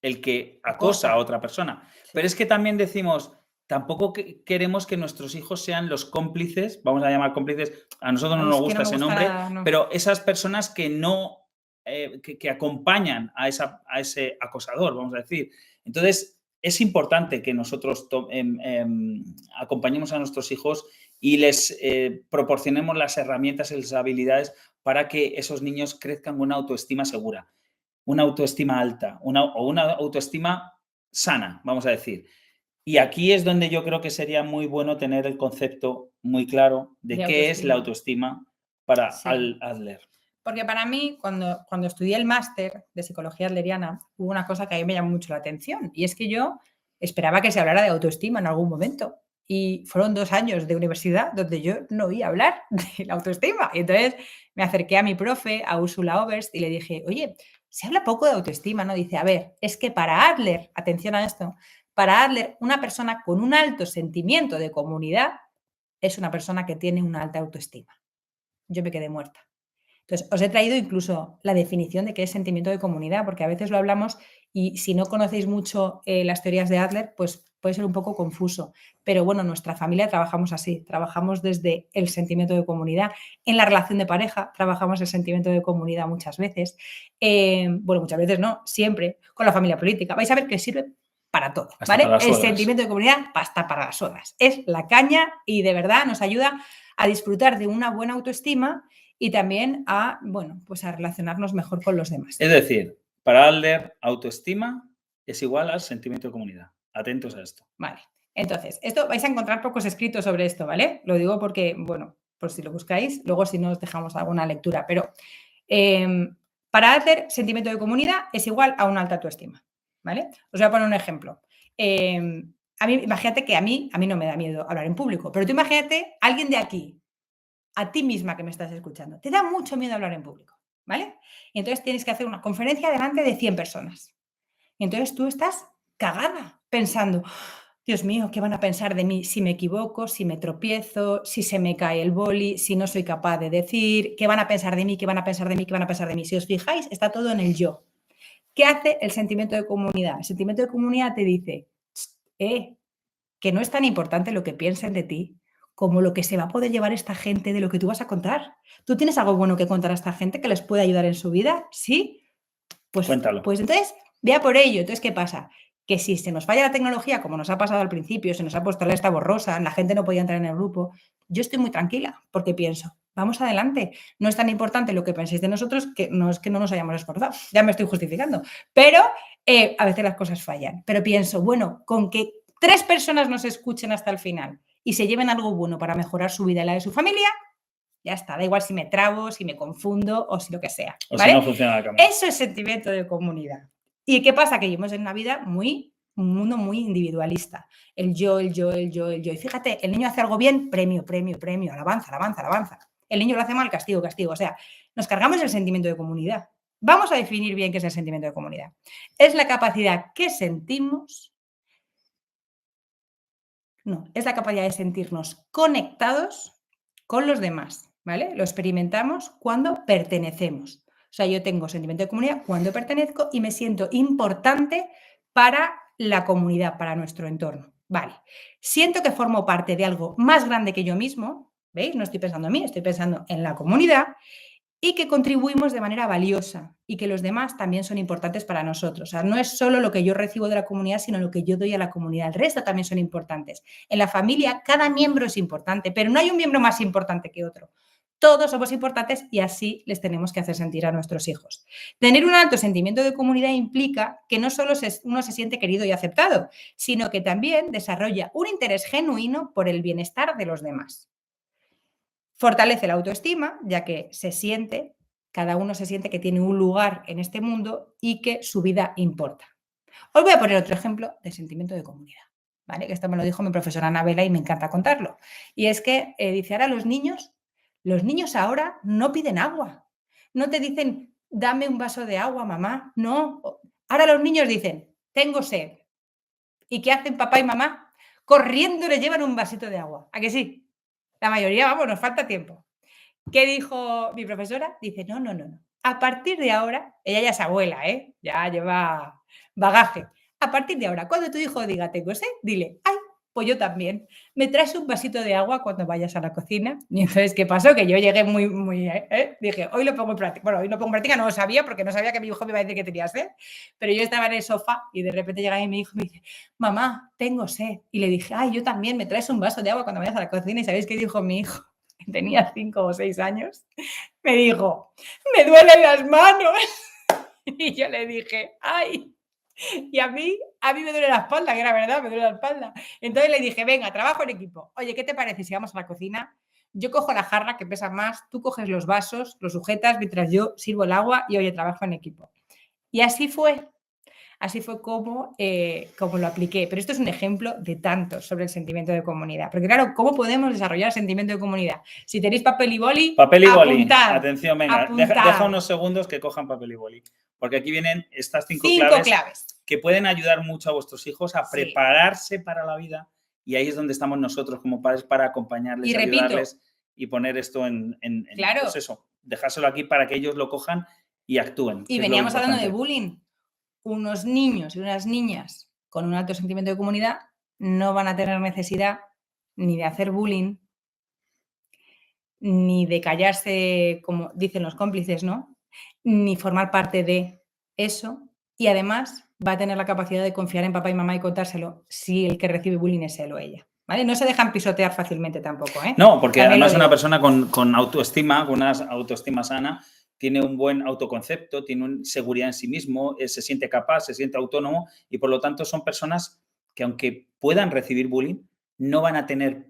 el que acosa a otra persona. Sí. Pero es que también decimos, tampoco queremos que nuestros hijos sean los cómplices, vamos a llamar cómplices, a nosotros no nos gusta ese nombre, no. Pero esas personas que no, que acompañan a ese acosador, vamos a decir. Entonces, es importante que nosotros acompañemos a nuestros hijos y les proporcionemos las herramientas y las habilidades para que esos niños crezcan con una autoestima segura, una autoestima alta o una autoestima sana, vamos a decir. Y aquí es donde yo creo que sería muy bueno tener el concepto muy claro de qué es la autoestima para Adler. Porque para mí, cuando estudié el máster de psicología adleriana, hubo una cosa que a mí me llamó mucho la atención, y es que yo esperaba que se hablara de autoestima en algún momento. Y fueron 2 años de universidad donde yo no oía hablar de la autoestima. Y entonces me acerqué a mi profe, a Ursula Oberst, y le dije, oye, se habla poco de autoestima, ¿no? Dice, a ver, es que para Adler, atención a esto, para Adler, una persona con un alto sentimiento de comunidad es una persona que tiene una alta autoestima. Yo me quedé muerta. Entonces, os he traído incluso la definición de qué es sentimiento de comunidad, porque a veces lo hablamos y si no conocéis mucho las teorías de Adler, pues puede ser un poco confuso. Pero bueno, en nuestra familia trabajamos así, trabajamos desde el sentimiento de comunidad. En la relación de pareja trabajamos el sentimiento de comunidad muchas veces. Bueno, muchas veces no, siempre. Con la familia política. Vais a ver que sirve para todo, ¿vale? Para el sentimiento de comunidad hasta para las horas. Es la caña y de verdad nos ayuda a disfrutar de una buena autoestima y también a, bueno, pues a relacionarnos mejor con los demás. Es decir, para Adler, autoestima es igual al sentimiento de comunidad. Atentos a esto. Vale. Entonces, esto vais a encontrar pocos escritos sobre esto, ¿vale? Lo digo porque, bueno, por si lo buscáis, luego si no os dejamos alguna lectura, pero para Adler, sentimiento de comunidad es igual a una alta autoestima, ¿vale? Os voy a poner un ejemplo. A mí, imagínate que a mí no me da miedo hablar en público, pero tú imagínate alguien de aquí, a ti misma que me estás escuchando, te da mucho miedo hablar en público, ¿vale? Y entonces tienes que hacer una conferencia delante de 100 personas. Y entonces tú estás cagada pensando, Dios mío, ¿qué van a pensar de mí si me equivoco, si me tropiezo, si se me cae el boli, si no soy capaz de decir, qué van a pensar de mí, qué van a pensar de mí, qué van a pensar de mí? Si os fijáis, está todo en el yo. ¿Qué hace el sentimiento de comunidad? El sentimiento de comunidad te dice, que no es tan importante lo que piensen de ti como lo que se va a poder llevar esta gente de lo que tú vas a contar. ¿Tú tienes algo bueno que contar a esta gente que les puede ayudar en su vida? ¿Sí? Pues, cuéntalo. Pues entonces, vea por ello. Entonces, ¿qué pasa? Que si se nos falla la tecnología, como nos ha pasado al principio, se nos ha puesto la lista borrosa, la gente no podía entrar en el grupo, yo estoy muy tranquila porque pienso, vamos adelante. No es tan importante lo que penséis de nosotros, que no es que no nos hayamos esforzado. Ya me estoy justificando. Pero a veces las cosas fallan. Pero pienso, bueno, con que 3 personas nos escuchen hasta el final y se lleven algo bueno para mejorar su vida y la de su familia, ya está. Da igual si me trabo, si me confundo o si lo que sea. O ¿vale? si no funciona la cámara. Eso es sentimiento de comunidad. ¿Y qué pasa? Que vivimos en una vida un mundo muy individualista. El yo, el yo, el yo, el yo. Y fíjate, el niño hace algo bien, premio, premio, premio, alabanza, alabanza, alabanza. El niño lo hace mal, castigo, castigo. O sea, nos cargamos el sentimiento de comunidad. Vamos a definir bien qué es el sentimiento de comunidad. Es la capacidad que sentimos. No, es la capacidad de sentirnos conectados con los demás, ¿vale? Lo experimentamos cuando pertenecemos. O sea, yo tengo sentimiento de comunidad cuando pertenezco y me siento importante para la comunidad, para nuestro entorno. Vale, siento que formo parte de algo más grande que yo mismo, ¿veis? No estoy pensando en mí, estoy pensando en la comunidad y que contribuimos de manera valiosa y que los demás también son importantes para nosotros. O sea, no es solo lo que yo recibo de la comunidad, sino lo que yo doy a la comunidad. El resto también son importantes. En la familia, cada miembro es importante, pero no hay un miembro más importante que otro. Todos somos importantes y así les tenemos que hacer sentir a nuestros hijos. Tener un alto sentimiento de comunidad implica que no solo uno se siente querido y aceptado, sino que también desarrolla un interés genuino por el bienestar de los demás. Fortalece la autoestima, ya que cada uno se siente que tiene un lugar en este mundo y que su vida importa. Os voy a poner otro ejemplo de sentimiento de comunidad, ¿vale? Que esto me lo dijo mi profesora Anabela y me encanta contarlo. Y es que dice, ahora los niños ahora no piden agua. No te dicen, dame un vaso de agua, mamá. No. Ahora los niños dicen, tengo sed. ¿Y qué hacen papá y mamá? Corriendo le llevan un vasito de agua. ¿A que sí? La mayoría, vamos, nos falta tiempo. ¿Qué dijo mi profesora? Dice, no. A partir de ahora, ella ya es abuela, ya lleva bagaje. A partir de ahora, cuando tu hijo diga tengo sed, dile, ay, pues yo también. ¿Me traes un vasito de agua cuando vayas a la cocina? Y entonces, ¿qué pasó? Que yo llegué muy, dije, hoy lo pongo en práctica. Bueno, hoy lo pongo en práctica, no lo sabía porque no sabía que mi hijo me iba a decir que tenía sed. Pero yo estaba en el sofá y de repente llega ahí mi hijo y me dice, mamá, tengo sed. Y le dije, ay, yo también, ¿me traes un vaso de agua cuando vayas a la cocina? ¿Y sabéis qué dijo mi hijo? Tenía 5 o 6 años, me dijo, me duelen las manos. Y yo le dije, ay, y a mí me duele la espalda, que era verdad, me duele la espalda. Entonces le dije, venga, trabajo en equipo. Oye, ¿qué te parece si vamos a la cocina? Yo cojo la jarra que pesa más, tú coges los vasos, los sujetas mientras yo sirvo el agua y oye, trabajo en equipo. Y así fue. Así fue como lo apliqué. Pero esto es un ejemplo de tantos sobre el sentimiento de comunidad. Porque claro, ¿cómo podemos desarrollar el sentimiento de comunidad? Si tenéis papel y boli, apuntad. Atención, venga, apuntad. deja unos segundos que cojan papel y boli. Porque aquí vienen estas 5 claves que pueden ayudar mucho a vuestros hijos a prepararse para la vida. Y ahí es donde estamos nosotros como padres para acompañarles, ayudarles y poner esto claro. Pues eso, dejárselo aquí para que ellos lo cojan y actúen. Y veníamos hablando de bullying. Unos niños y unas niñas con un alto sentimiento de comunidad no van a tener necesidad ni de hacer bullying, ni de callarse, como dicen los cómplices, ¿no? Ni formar parte de eso. Y además va a tener la capacidad de confiar en papá y mamá y contárselo si el que recibe bullying es él o ella. ¿Vale? No se dejan pisotear fácilmente tampoco, ¿eh? No, porque también además una persona con autoestima, con una autoestima sana, tiene un buen autoconcepto, tiene seguridad en sí mismo, se siente capaz, se siente autónomo y por lo tanto son personas que aunque puedan recibir bullying, no van a tener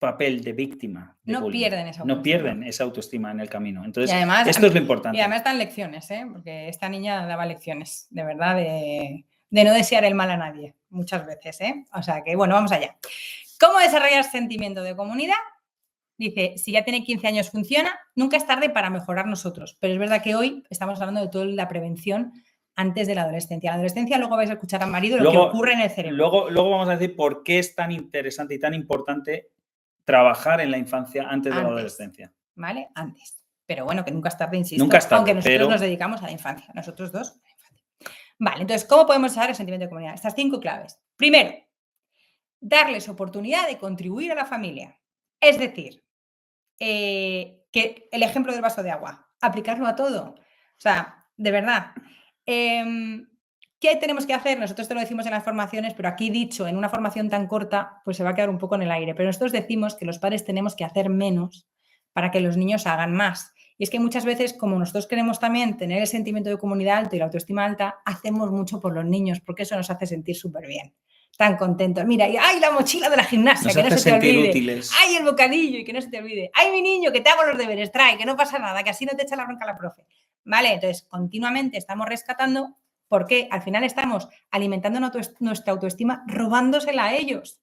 papel de víctima de bullying. Pierden esa autoestima. No pierden esa autoestima en el camino. Entonces, además, esto es lo importante. Y además dan lecciones, porque esta niña daba lecciones, de verdad, de no desear el mal a nadie, muchas veces. O sea que, bueno, vamos allá. ¿Cómo desarrollar sentimiento de comunidad? Dice, si ya tiene 15 años funciona, nunca es tarde para mejorar nosotros. Pero es verdad que hoy estamos hablando de toda la prevención antes de la adolescencia. La adolescencia luego vais a escuchar a marido lo que ocurre en el cerebro. Luego vamos a decir por qué es tan interesante y tan importante trabajar en la infancia antes de la adolescencia. ¿Vale? Antes. Pero bueno, que nunca es tarde, insisto. Nunca es tarde, aunque nosotros nos dedicamos a la infancia. Nosotros dos a la infancia. Vale, entonces, ¿cómo podemos desarrollar el sentimiento de comunidad? Estas 5 claves. Primero, darles oportunidad de contribuir a la familia. Es decir, que el ejemplo del vaso de agua, aplicarlo a todo. O sea, de verdad. ¿Qué tenemos que hacer? Nosotros te lo decimos en las formaciones, pero aquí dicho en una formación tan corta, pues se va a quedar un poco en el aire. Pero nosotros decimos que los padres tenemos que hacer menos para que los niños hagan más. Y es que muchas veces, como nosotros queremos también tener el sentimiento de comunidad alto y la autoestima alta, hacemos mucho por los niños, porque eso nos hace sentir súper bien. Tan contentos. Mira, y ¡ay, la mochila de la gimnasia! Nos que no se te olvide. Útiles. ¡Ay, el bocadillo! Y que no se te olvide. ¡Ay, mi niño, que te hago los deberes! Trae, que no pasa nada, que así no te echa la bronca la profe. ¿Vale? Entonces, continuamente estamos rescatando porque al final estamos alimentando nuestra autoestima robándosela a ellos.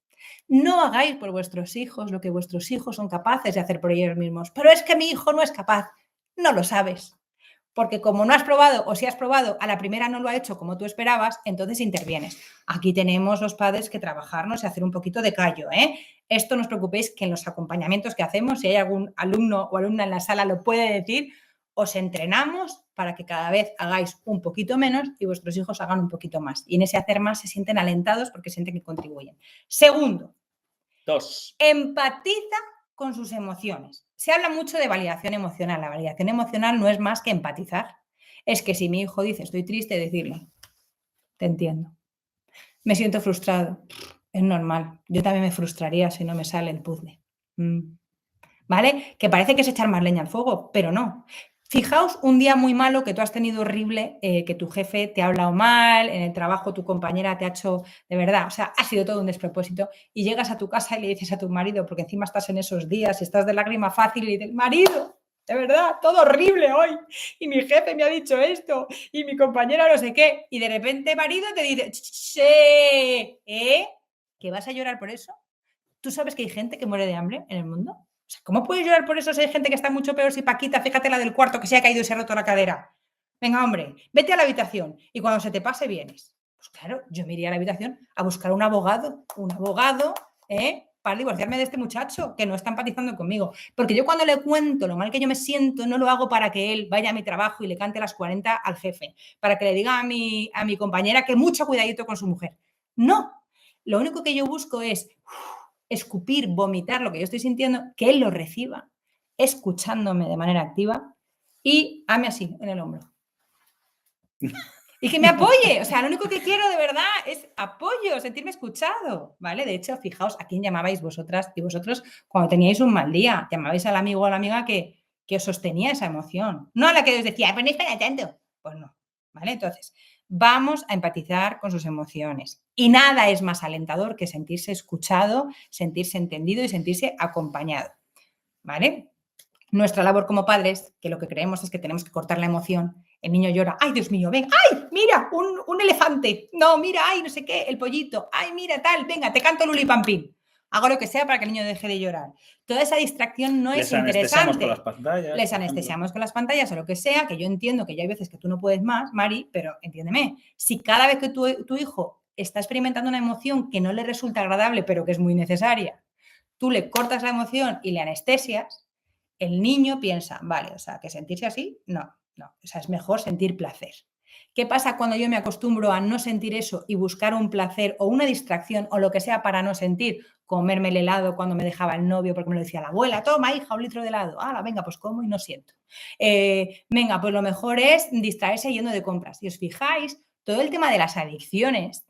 No hagáis por vuestros hijos lo que vuestros hijos son capaces de hacer por ellos mismos. Pero es que mi hijo no es capaz. No lo sabes. Porque como no has probado o si has probado, a la primera no lo ha hecho como tú esperabas, entonces intervienes. Aquí tenemos los padres que trabajarnos y hacer un poquito de callo. Esto no os preocupéis que en los acompañamientos que hacemos, si hay algún alumno o alumna en la sala lo puede decir, os entrenamos para que cada vez hagáis un poquito menos y vuestros hijos hagan un poquito más. Y en ese hacer más se sienten alentados porque sienten que contribuyen. Segundo, 2. Empatiza con sus emociones. Se habla mucho de validación emocional. La validación emocional no es más que empatizar. Es que si mi hijo dice estoy triste, decirle, te entiendo. Me siento frustrado. Es normal. Yo también me frustraría si no me sale el puzzle. ¿vale? Que parece que es echar más leña al fuego, pero no. Fijaos un día muy malo que tú has tenido horrible, que tu jefe te ha hablado mal, en el trabajo tu compañera te ha hecho, de verdad, o sea, ha sido todo un despropósito y llegas a tu casa y le dices a tu marido, porque encima estás en esos días y estás de lágrima fácil y dices, marido, de verdad, todo horrible hoy y mi jefe me ha dicho esto y mi compañera no sé qué y de repente marido te dice, ¿eh? ¿Que vas a llorar por eso? ¿Tú sabes que hay gente que muere de hambre en el mundo? O sea, ¿cómo puedes llorar por eso si hay gente que está mucho peor? Si Paquita, fíjate la del cuarto que se ha caído y se ha roto la cadera. Venga, hombre, vete a la habitación y cuando se te pase vienes. Pues claro, yo me iría a la habitación a buscar un abogado, para divorciarme de este muchacho que no está empatizando conmigo. Porque yo cuando le cuento lo mal que yo me siento, no lo hago para que él vaya a mi trabajo y le cante las 40 al jefe, para que le diga a mi compañera que mucho cuidadito con su mujer. No, lo único que yo busco es escupir, vomitar lo que yo estoy sintiendo, que él lo reciba, escuchándome de manera activa y ame así, en el hombro. Y que me apoye, o sea, lo único que quiero de verdad es apoyo, sentirme escuchado, ¿vale? De hecho, fijaos a quién llamabais vosotras y vosotros cuando teníais un mal día, llamabais al amigo o a la amiga que os sostenía esa emoción, no a la que os decía, pues no es para tanto, pues no, ¿vale? Entonces, vamos a empatizar con sus emociones y nada es más alentador que sentirse escuchado, sentirse entendido y sentirse acompañado, ¿vale? Nuestra labor como padres, que lo que creemos es que tenemos que cortar la emoción, el niño llora, ¡ay, Dios mío, ven! ¡Ay, mira, un elefante! No, mira, ¡ay, no sé qué, el pollito! ¡Ay, mira, tal! Venga, te canto Lulipampín. Hago lo que sea para que el niño deje de llorar. Toda esa distracción no es anestesiamos con las interesante. pantallas. Les anestesiamos con las pantallas o lo que sea, que yo entiendo que ya hay veces que tú no puedes más, Mari, pero entiéndeme, si cada vez que tu hijo está experimentando una emoción que no le resulta agradable, pero que es muy necesaria, tú le cortas la emoción y le anestesias, el niño piensa, vale, o sea, que sentirse así, no, o sea, es mejor sentir placer. ¿Qué pasa cuando yo me acostumbro a no sentir eso y buscar un placer o una distracción o lo que sea para no sentir? Comerme el helado cuando me dejaba el novio porque me lo decía la abuela, toma hija, 1 litro de helado. Ah, venga, pues como y no siento. Venga, pues lo mejor es distraerse yendo de compras. Y os fijáis, todo el tema de las adicciones,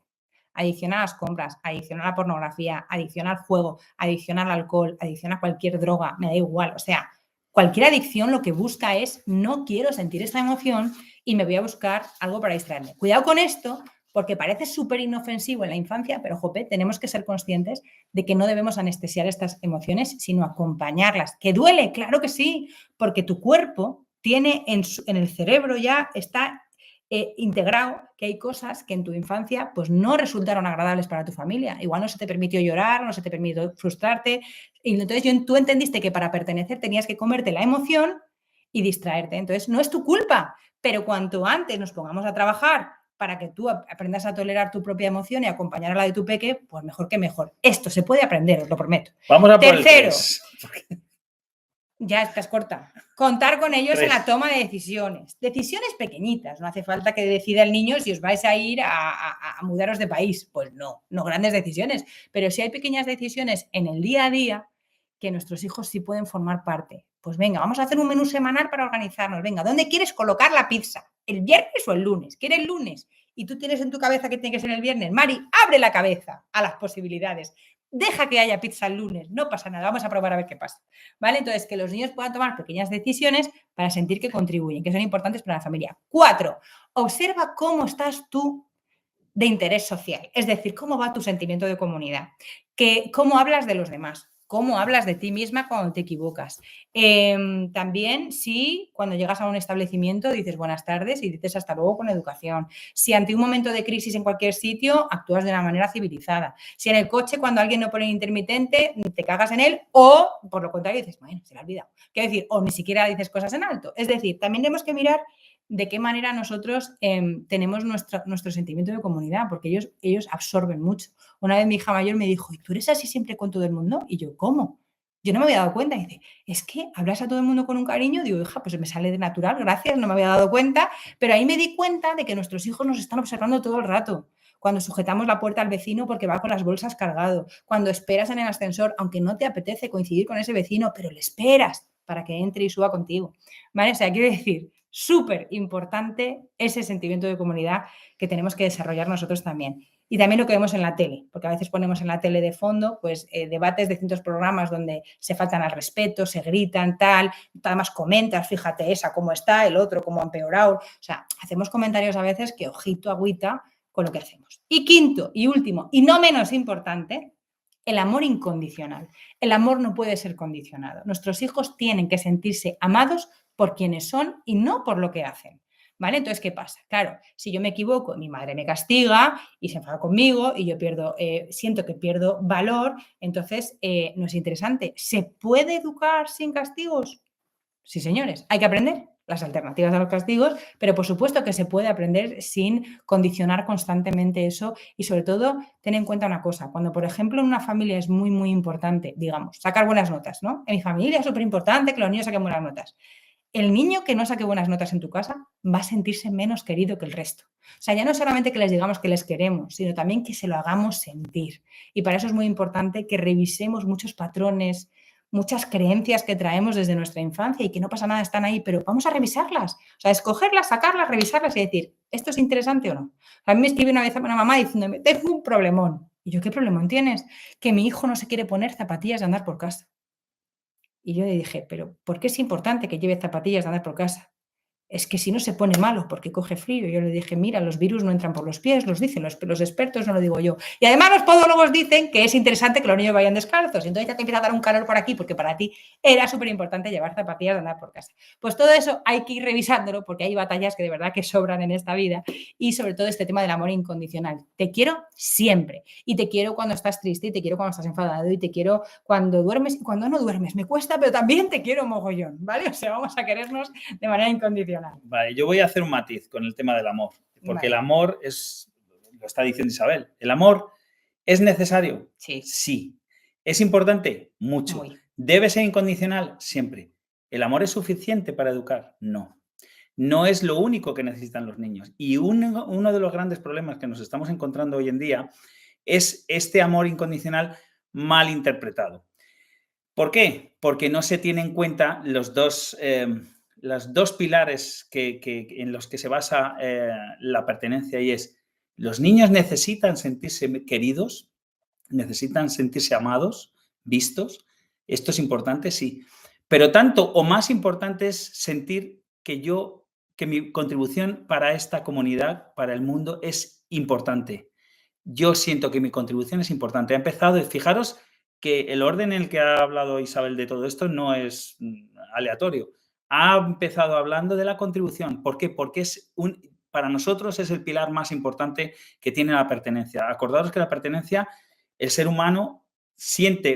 adicción a las compras, adicción a la pornografía, adicción al juego, adicción al alcohol, adicción a cualquier droga, me da igual, o sea, cualquier adicción lo que busca es no quiero sentir esta emoción y me voy a buscar algo para distraerme. Cuidado con esto, porque parece súper inofensivo en la infancia, pero jope, tenemos que ser conscientes de que no debemos anestesiar estas emociones, sino acompañarlas. ¿Que duele? Claro que sí, porque tu cuerpo tiene en el cerebro ya está integrado que hay cosas que en tu infancia pues no resultaron agradables para tu familia. Igual no se te permitió llorar, no se te permitió frustrarte. Y entonces tú entendiste que para pertenecer tenías que comerte la emoción y distraerte. Entonces no es tu culpa, pero cuanto antes nos pongamos a trabajar para que tú aprendas a tolerar tu propia emoción y acompañar a la de tu peque, pues mejor que mejor. Esto se puede aprender, os lo prometo. Vamos a por Tercero, el 3. ya estás corta. Contar con ellos en la toma de decisiones. Decisiones pequeñitas. No hace falta que decida el niño si os vais a ir a mudaros de país. Pues no grandes decisiones. Pero sí hay pequeñas decisiones en el día a día que nuestros hijos sí pueden formar parte. Pues venga, vamos a hacer un menú semanal para organizarnos. Venga, ¿dónde quieres colocar la pizza? ¿El viernes o el lunes? ¿Quieres el lunes? Y tú tienes en tu cabeza que tiene que ser el viernes. Mari, abre la cabeza a las posibilidades. Deja que haya pizza el lunes, no pasa nada, vamos a probar a ver qué pasa. ¿Vale? Entonces, que los niños puedan tomar pequeñas decisiones para sentir que contribuyen, que son importantes para la familia. 4, observa cómo estás tú de interés social, es decir, cómo va tu sentimiento de comunidad, cómo hablas de los demás, cómo hablas de ti misma cuando te equivocas. También si cuando llegas a un establecimiento dices buenas tardes y dices hasta luego con educación. Si ante un momento de crisis en cualquier sitio actúas de una manera civilizada. Si en el coche cuando alguien no pone intermitente te cagas en él o por lo contrario dices, bueno, se le ha olvidado. Quiero decir, o ni siquiera dices cosas en alto. Es decir, también tenemos que mirar de qué manera nosotros tenemos nuestro sentimiento de comunidad, porque ellos absorben mucho. Una vez mi hija mayor me dijo, ¿y tú eres así siempre con todo el mundo? Y yo, ¿cómo? Yo no me había dado cuenta. Y dice, es que hablas a todo el mundo con un cariño. Digo, hija, pues me sale de natural, gracias, no me había dado cuenta. Pero ahí me di cuenta de que nuestros hijos nos están observando todo el rato. Cuando sujetamos la puerta al vecino porque va con las bolsas cargado. Cuando esperas en el ascensor, aunque no te apetece coincidir con ese vecino, pero le esperas para que entre y suba contigo. ¿Vale? O sea, quiero decir, súper importante ese sentimiento de comunidad que tenemos que desarrollar nosotros también. Y también lo que vemos en la tele, porque a veces ponemos en la tele de fondo pues debates de distintos programas donde se faltan al respeto, se gritan, tal, además comentas, fíjate esa cómo está, el otro cómo ha empeorado. O sea, hacemos comentarios a veces que ojito agüita con lo que hacemos. Y quinto y último, y no menos importante, el amor incondicional. El amor no puede ser condicionado. Nuestros hijos tienen que sentirse amados por quienes son y no por lo que hacen. ¿Vale? Entonces, ¿qué pasa? Claro, si yo me equivoco, mi madre me castiga y se enfada conmigo y yo siento que pierdo valor, entonces no es interesante. ¿Se puede educar sin castigos? Sí, señores, hay que aprender las alternativas a los castigos, pero por supuesto que se puede aprender sin condicionar constantemente eso y sobre todo ten en cuenta una cosa, cuando por ejemplo en una familia es muy, muy importante, digamos, sacar buenas notas, ¿no? En mi familia es súper importante que los niños saquen buenas notas. El niño que no saque buenas notas en tu casa va a sentirse menos querido que el resto. O sea, ya no solamente que les digamos que les queremos, sino también que se lo hagamos sentir. Y para eso es muy importante que revisemos muchos patrones, muchas creencias que traemos desde nuestra infancia y que no pasa nada, están ahí, pero vamos a revisarlas. O sea, escogerlas, sacarlas, revisarlas y decir, ¿esto es interesante o no? A mí me escribe una vez una mamá diciéndome, tengo un problemón. Y yo, ¿qué problemón tienes? Que mi hijo no se quiere poner zapatillas de andar por casa. Y yo le dije, pero ¿por qué es importante que lleve zapatillas de andar por casa? Es que si no se pone malo porque coge frío. Yo le dije, mira, los virus no entran por los pies, los dicen los expertos, no lo digo yo. Y además los podólogos dicen que es interesante que los niños vayan descalzos. Entonces ya te empieza a dar un calor por aquí porque para ti era súper importante llevar zapatillas de andar por casa. Pues todo eso hay que ir revisándolo porque hay batallas que de verdad que sobran en esta vida y sobre todo este tema del amor incondicional. Te quiero siempre y te quiero cuando estás triste y te quiero cuando estás enfadado y te quiero cuando duermes y cuando no duermes. Me cuesta, pero también te quiero mogollón, ¿vale? O sea, vamos a querernos de manera incondicional. Vale, yo voy a hacer un matiz con el tema del amor, porque el amor es, lo está diciendo Isabel, ¿el amor es necesario? Sí. Sí. ¿Es importante? Mucho. Muy. ¿Debe ser incondicional? Siempre. ¿El amor es suficiente para educar? No. No es lo único que necesitan los niños. Y uno de los grandes problemas que nos estamos encontrando hoy en día es este amor incondicional mal interpretado. ¿Por qué? Porque no se tienen en cuenta los dos pilares en los que se basa la pertenencia y es, los niños necesitan sentirse queridos, necesitan sentirse amados, vistos. Esto es importante, sí. Pero tanto o más importante es sentir que mi contribución para esta comunidad, para el mundo, es importante. Yo siento que mi contribución es importante. Ha empezado, y fijaros que el orden en el que ha hablado Isabel de todo esto no es aleatorio. Ha empezado hablando de la contribución. ¿Por qué? Porque para nosotros es el pilar más importante que tiene la pertenencia. Acordaros que la pertenencia, el ser humano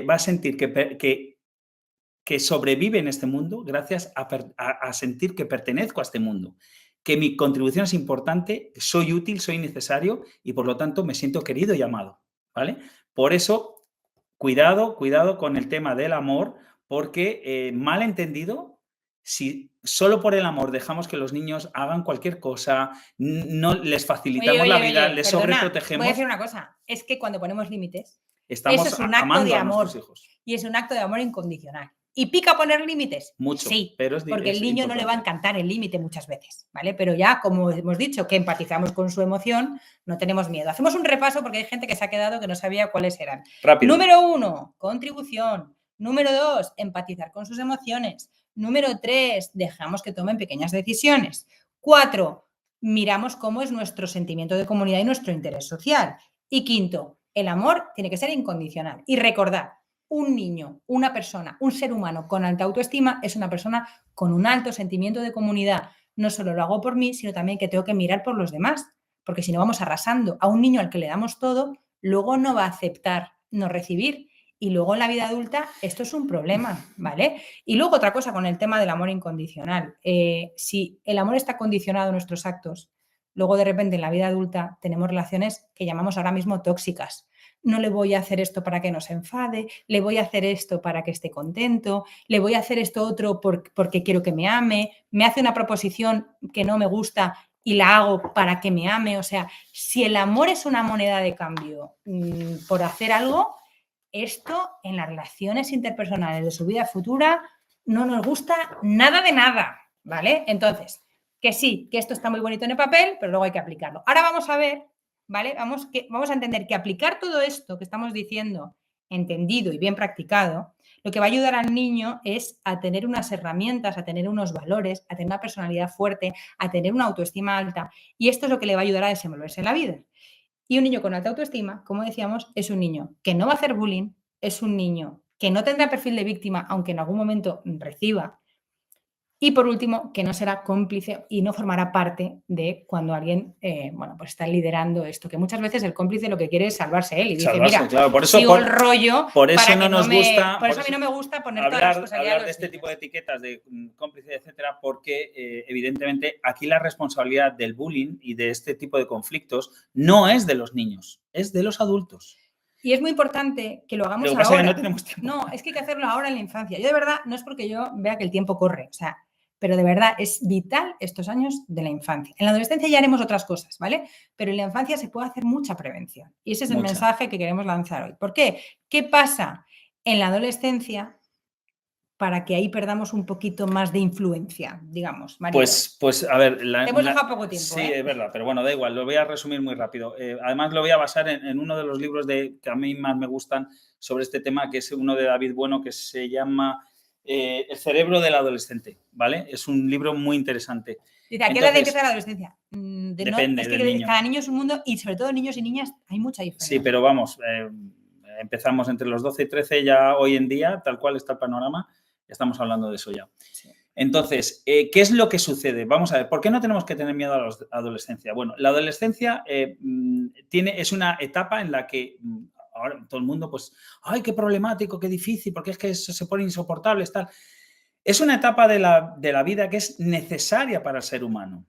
va a sentir que sobrevive en este mundo gracias a sentir que pertenezco a este mundo, que mi contribución es importante, soy útil, soy necesario y por lo tanto me siento querido y amado, ¿vale? Por eso, cuidado con el tema del amor, porque mal entendido, si solo por el amor dejamos que los niños hagan cualquier cosa, no les facilitamos la vida, les sobreprotegemos. Voy a decir una cosa, es que cuando ponemos límites, estamos eso es un acto de amando a amor nuestros hijos. y es un acto de amor incondicional. ¿Y pica poner límites? Mucho, sí, pero porque el niño no le va a encantar el límite muchas veces, ¿vale? Pero ya, como hemos dicho, que empatizamos con su emoción, no tenemos miedo. Hacemos un repaso porque hay gente que se ha quedado que no sabía cuáles eran. Rápido. Número 1, contribución. Número 2, empatizar con sus emociones. Número 3, dejamos que tomen pequeñas decisiones. 4, miramos cómo es nuestro sentimiento de comunidad y nuestro interés social. Y 5, el amor tiene que ser incondicional. Y recordad, un niño, una persona, un ser humano con alta autoestima es una persona con un alto sentimiento de comunidad. No solo lo hago por mí, sino también que tengo que mirar por los demás, porque si no vamos arrasando a un niño al que le damos todo, luego no va a aceptar no recibir. Y luego en la vida adulta esto es un problema, ¿vale? Y luego otra cosa con el tema del amor incondicional. Si el amor está condicionado a nuestros actos, luego de repente en la vida adulta tenemos relaciones que llamamos ahora mismo tóxicas. No le voy a hacer esto para que no se enfade, le voy a hacer esto para que esté contento, le voy a hacer esto otro porque quiero que me ame, me hace una proposición que no me gusta y la hago para que me ame. O sea, si el amor es una moneda de cambio por hacer algo, esto en las relaciones interpersonales de su vida futura no nos gusta nada de nada, ¿vale? Entonces, que sí, que esto está muy bonito en el papel, pero luego hay que aplicarlo. Ahora vamos a ver ¿vale? Vamos a entender que aplicar todo esto que estamos diciendo, entendido y bien practicado, lo que va a ayudar al niño es a tener unas herramientas, a tener unos valores, a tener una personalidad fuerte, a tener una autoestima alta. Y esto es lo que le va a ayudar a desenvolverse en la vida. Y un niño con alta autoestima, como decíamos, es un niño que no va a hacer bullying, es un niño que no tendrá perfil de víctima, aunque en algún momento reciba. Y por último, que no será cómplice y no formará parte de cuando alguien, bueno, pues está liderando esto, que muchas veces el cómplice lo que quiere es salvarse él y dice, mira, claro, por eso, sigo el rollo por eso para no que nos gusta, por eso a mí no me gusta poner toda la responsabilidad hablar de este tipo de etiquetas de cómplice, etcétera, porque evidentemente aquí la responsabilidad del bullying y de este tipo de conflictos no es de los niños, es de los adultos. Y es muy importante que lo hagamos ahora. Es que no tenemos tiempo. No, es que hay que hacerlo ahora en la infancia. Yo de verdad, no es porque yo vea que el tiempo corre, o sea, pero de verdad es vital estos años de la infancia. En la adolescencia ya haremos otras cosas, ¿vale? Pero en la infancia se puede hacer mucha prevención. Y ese es el mensaje que queremos lanzar hoy. ¿Por qué? ¿Qué pasa en la adolescencia para que ahí perdamos un poquito más de influencia, digamos, Mario? Pues a ver... Te hemos dejado poco tiempo, Sí, es verdad, pero bueno, da igual, lo voy a resumir muy rápido. Además, lo voy a basar en uno de los libros que a mí más me gustan sobre este tema, que es uno de David Bueno, que se llama El cerebro del adolescente, ¿vale? Es un libro muy interesante. Dice, ¿a qué edad empieza la adolescencia? Depende es que del niño. Cada niño es un mundo y sobre todo niños y niñas hay mucha diferencia. Sí, pero vamos, empezamos entre los 12 y 13 ya hoy en día, tal cual está el panorama, estamos hablando de eso ya. Sí. Entonces, ¿qué es lo que sucede? Vamos a ver, ¿por qué no tenemos que tener miedo a la adolescencia? Bueno, la adolescencia es una etapa en la que ahora todo el mundo, pues, ¡ay, qué problemático, qué difícil! Porque es que eso se pone insoportable, tal. Es una etapa de la vida que es necesaria para el ser humano.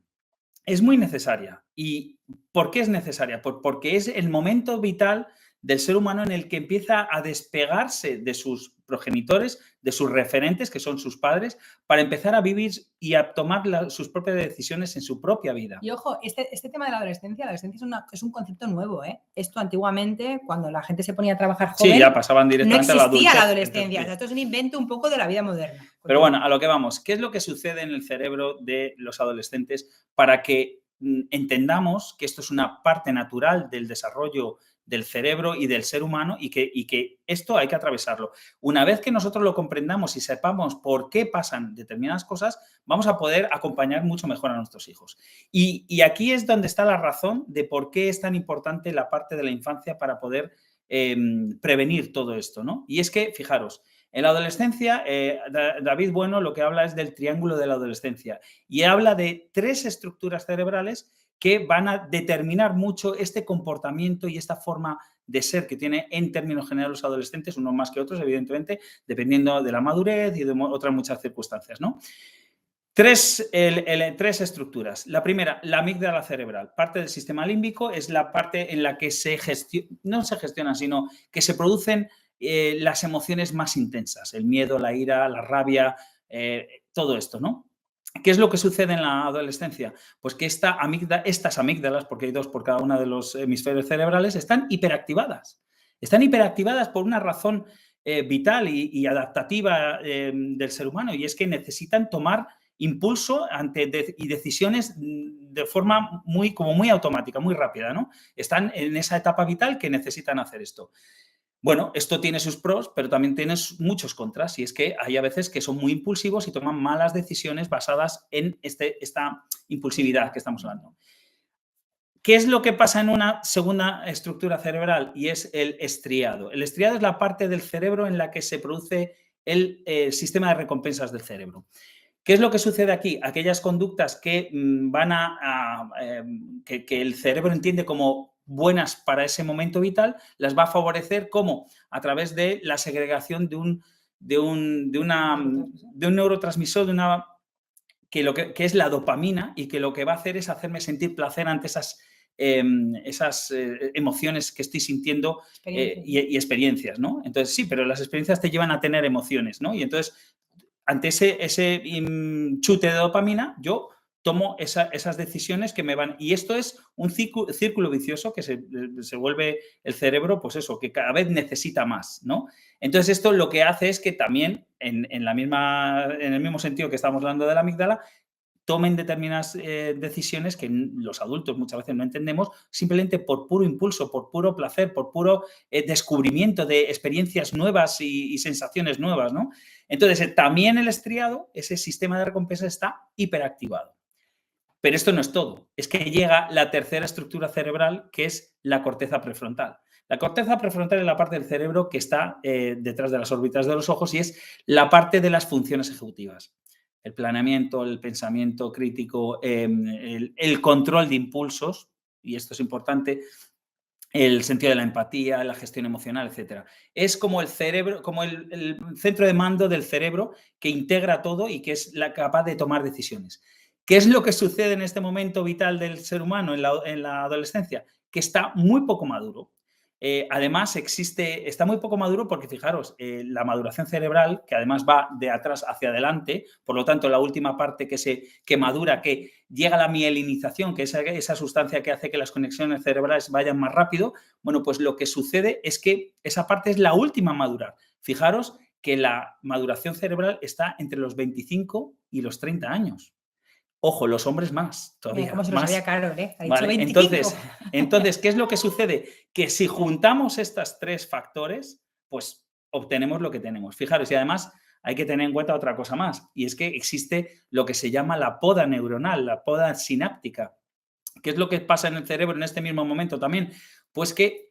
Es muy necesaria. ¿Y por qué es necesaria? Porque es el momento vital del ser humano en el que empieza a despegarse de sus progenitores, de sus referentes, que son sus padres, para empezar a vivir y a tomar sus propias decisiones en su propia vida. Y ojo, este tema de la adolescencia es un concepto nuevo, ¿eh? Esto antiguamente, cuando la gente se ponía a trabajar joven, sí, ya pasaban directamente no existía a la adolescencia. O sea, esto es un invento un poco de la vida moderna. Pero bueno, a lo que vamos. ¿Qué es lo que sucede en el cerebro de los adolescentes para que entendamos que esto es una parte natural del desarrollo del cerebro y del ser humano y que esto hay que atravesarlo? Una vez que nosotros lo comprendamos y sepamos por qué pasan determinadas cosas, vamos a poder acompañar mucho mejor a nuestros hijos. Y aquí es donde está la razón de por qué es tan importante la parte de la infancia para poder prevenir todo esto, ¿no? Y es que, fijaros, en la adolescencia, David Bueno lo que habla es del triángulo de la adolescencia y habla de 3 estructuras cerebrales que van a determinar mucho este comportamiento y esta forma de ser que tiene en términos generales los adolescentes, unos más que otros, evidentemente, dependiendo de la madurez y de otras muchas circunstancias, ¿no? 3 estructuras. La primera, la amígdala cerebral. Parte del sistema límbico es la parte en la que no se gestiona, sino que se producen las emociones más intensas, el miedo, la ira, la rabia, todo esto, ¿no? ¿Qué es lo que sucede en la adolescencia? Pues que estas amígdalas, porque hay 2 por cada uno de los hemisferios cerebrales, están hiperactivadas. Están hiperactivadas por una razón vital y adaptativa del ser humano, y es que necesitan tomar impulso y decisiones de forma muy automática, muy rápida, ¿no? Están en esa etapa vital que necesitan hacer esto. Bueno, esto tiene sus pros, pero también tiene muchos contras, y es que hay a veces que son muy impulsivos y toman malas decisiones basadas en esta impulsividad que estamos hablando. ¿Qué es lo que pasa en una segunda estructura cerebral? Y es el estriado. El estriado es la parte del cerebro en la que se produce el sistema de recompensas del cerebro. ¿Qué es lo que sucede aquí? Aquellas conductas que que el cerebro entiende como buenas para ese momento vital, las va a favorecer como a través de la segregación de un neurotransmisor, que es la dopamina, y que lo que va a hacer es hacerme sentir placer ante esas emociones que estoy sintiendo y experiencias, ¿no? Entonces, sí, pero las experiencias te llevan a tener emociones, ¿no? Y entonces, ante ese chute de dopamina, yo tomo esas decisiones que me van... Y esto es un círculo vicioso que se vuelve el cerebro, pues eso, que cada vez necesita más, ¿no? Entonces, esto lo que hace es que también, en el mismo sentido que estamos hablando de la amígdala, tomen determinadas decisiones que los adultos muchas veces no entendemos, simplemente por puro impulso, por puro placer, por puro descubrimiento de experiencias nuevas y sensaciones nuevas, ¿no? Entonces, también el estriado, ese sistema de recompensa está hiperactivado. Pero esto no es todo, es que llega la tercera estructura cerebral, que es la corteza prefrontal. La corteza prefrontal es la parte del cerebro que está detrás de las órbitas de los ojos y es la parte de las funciones ejecutivas. El planeamiento, el pensamiento crítico, el control de impulsos, y esto es importante, el sentido de la empatía, la gestión emocional, etc. Es como el cerebro, como el centro de mando del cerebro que integra todo y que es capaz de tomar decisiones. ¿Qué es lo que sucede en este momento vital del ser humano en la adolescencia? Que está muy poco maduro. Además, está muy poco maduro porque, fijaros, la maduración cerebral, que además va de atrás hacia adelante, por lo tanto, la última parte que madura, que llega a la mielinización, que es esa sustancia que hace que las conexiones cerebrales vayan más rápido, bueno, pues lo que sucede es que esa parte es la última a madurar. Fijaros que la maduración cerebral está entre los 25 y los 30 años. Ojo, los hombres más, todavía. Como se lo más. sabía Carol, ¿eh? Ha dicho Vale, 25. entonces, ¿qué es lo que sucede? Que si juntamos estos tres factores, pues obtenemos lo que tenemos. Fijaros, y además hay que tener en cuenta otra cosa más, y es que existe lo que se llama la poda neuronal, la poda sináptica. ¿Qué es lo que pasa en el cerebro en este mismo momento también? Pues que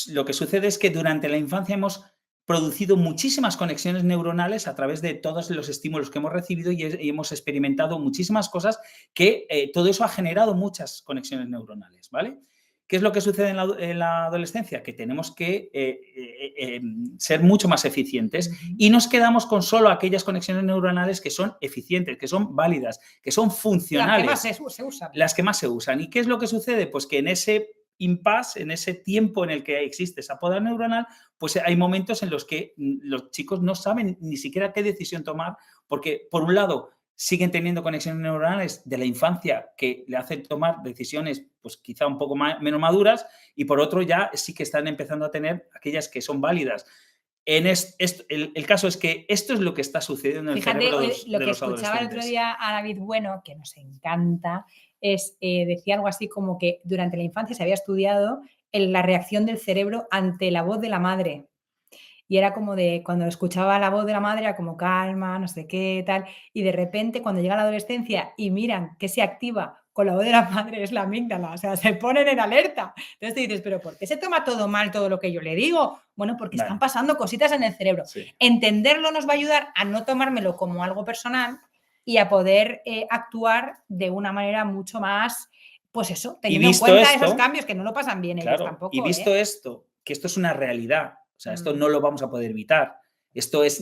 lo que sucede es que durante la infancia hemos producido muchísimas conexiones neuronales a través de todos los estímulos que hemos recibido y hemos experimentado muchísimas cosas que todo eso ha generado muchas conexiones neuronales, ¿vale? ¿Qué es lo que sucede en la adolescencia? Que tenemos que ser mucho más eficientes y nos quedamos con solo aquellas conexiones neuronales que son eficientes, que son válidas, que son funcionales. Las que más se usan. Las que más se usan. ¿Y qué es lo que sucede? Pues que en ese impasse, en ese tiempo en el que existe esa poda neuronal, pues hay momentos en los que los chicos no saben ni siquiera qué decisión tomar, porque por un lado siguen teniendo conexiones neuronales de la infancia que le hacen tomar decisiones pues quizá un poco menos maduras y por otro ya sí que están empezando a tener aquellas que son válidas. El caso es que esto es lo que está sucediendo en el cerebro de los adolescentes. Lo que escuchaba el otro día a David Bueno, que nos encanta, decía algo así como que durante la infancia se había estudiado la reacción del cerebro ante la voz de la madre. Y era como de, cuando escuchaba la voz de la madre, era como calma, no sé qué, tal. Y de repente, cuando llega la adolescencia y miran que se activa con la voz de la madre, es la amígdala. O sea, se ponen en alerta. Entonces te dices, ¿pero por qué se toma todo mal todo lo que yo le digo? Bueno, porque están pasando cositas en el cerebro. Sí. Entenderlo nos va a ayudar a no tomármelo como algo personal y a poder actuar de una manera mucho más, pues eso, teniendo en cuenta esos cambios que no lo pasan bien ellos tampoco. Y visto esto, que esto es una realidad, o sea, esto no lo vamos a poder evitar, esto es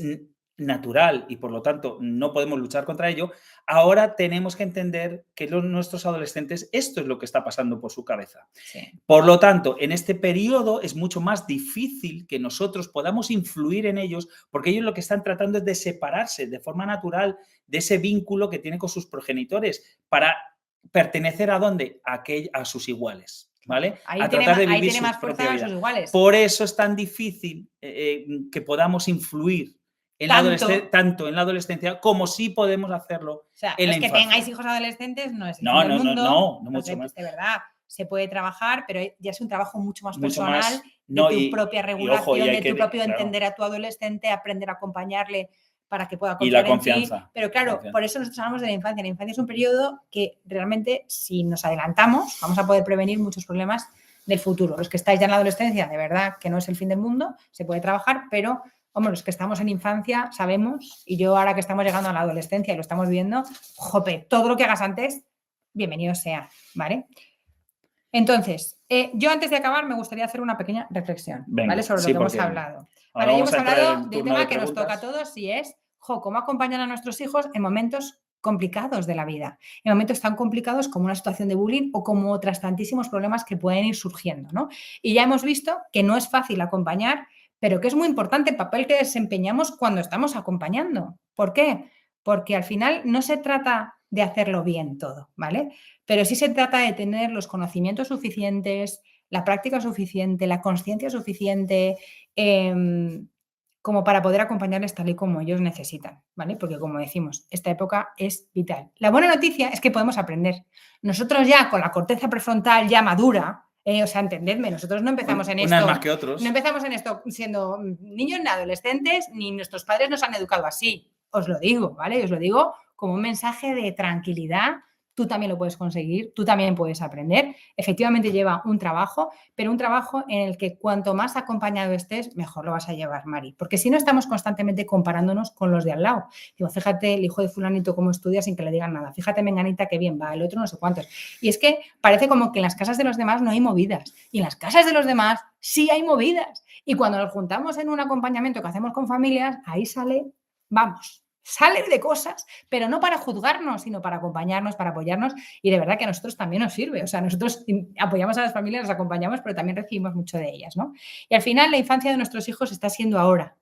natural y por lo tanto no podemos luchar contra ello, ahora tenemos que entender que nuestros adolescentes esto es lo que está pasando por su cabeza. Sí. Por lo tanto, en este periodo es mucho más difícil que nosotros podamos influir en ellos porque ellos lo que están tratando es de separarse de forma natural de ese vínculo que tienen con sus progenitores para pertenecer ¿a dónde? A sus iguales. ¿Vale? Ahí a tiene, tratar de vivir ahí tiene más fuerza a sus iguales. Por eso es tan difícil que podamos influir en tanto en la adolescencia como sí podemos hacerlo en la infancia. Que tengáis hijos adolescentes no es el fin del mundo. No mucho más. De verdad, se puede trabajar, pero ya es un trabajo mucho más personal, de tu propia regulación, de tu propio entender a tu adolescente, aprender a acompañarle para que pueda confiar en ti. Pero claro, por eso nosotros hablamos de la infancia. La infancia es un periodo que realmente, si nos adelantamos, vamos a poder prevenir muchos problemas del futuro. Los que estáis ya en la adolescencia, de verdad que no es el fin del mundo, se puede trabajar, pero, hombre, los que estamos en infancia sabemos, y yo ahora que estamos llegando a la adolescencia y lo estamos viendo, jope, todo lo que hagas antes, bienvenido sea, ¿vale? Entonces, yo antes de acabar me gustaría hacer una pequeña reflexión, ¿vale? Sobre lo que hemos hablado. Ahora hemos hablado de un tema que nos toca a todos y es cómo acompañar a nuestros hijos en momentos complicados de la vida, en momentos tan complicados como una situación de bullying o como otros tantísimos problemas que pueden ir surgiendo, ¿no? Y ya hemos visto que no es fácil acompañar, pero que es muy importante el papel que desempeñamos cuando estamos acompañando. ¿Por qué? Porque al final no se trata de hacerlo bien todo, ¿vale? Pero sí se trata de tener los conocimientos suficientes, la práctica suficiente, la consciencia suficiente, como para poder acompañarles tal y como ellos necesitan, ¿vale? Porque como decimos, esta época es vital. La buena noticia es que podemos aprender. Nosotros ya con la corteza prefrontal ya madura, o sea, entendedme, nosotros no empezamos en Unas esto. más que otros. No empezamos en esto siendo niños ni adolescentes, ni nuestros padres nos han educado así. Os lo digo, ¿vale? Os lo digo como un mensaje de tranquilidad. Tú también lo puedes conseguir, tú también puedes aprender. Efectivamente lleva un trabajo, pero un trabajo en el que cuanto más acompañado estés, mejor lo vas a llevar, Mari. Porque si no, estamos constantemente comparándonos con los de al lado. Digo, fíjate el hijo de fulanito cómo estudia sin que le digan nada. Fíjate menganita qué bien va, el otro no sé cuántos. Y es que parece como que en las casas de los demás no hay movidas. Y en las casas de los demás sí hay movidas. Y cuando nos juntamos en un acompañamiento que hacemos con familias, ahí sale, vamos, salen de cosas, pero no para juzgarnos, sino para acompañarnos, para apoyarnos, y de verdad que a nosotros también nos sirve. O sea, nosotros apoyamos a las familias, las acompañamos, pero también recibimos mucho de ellas, ¿no? Y al final la infancia de nuestros hijos está siendo ahora,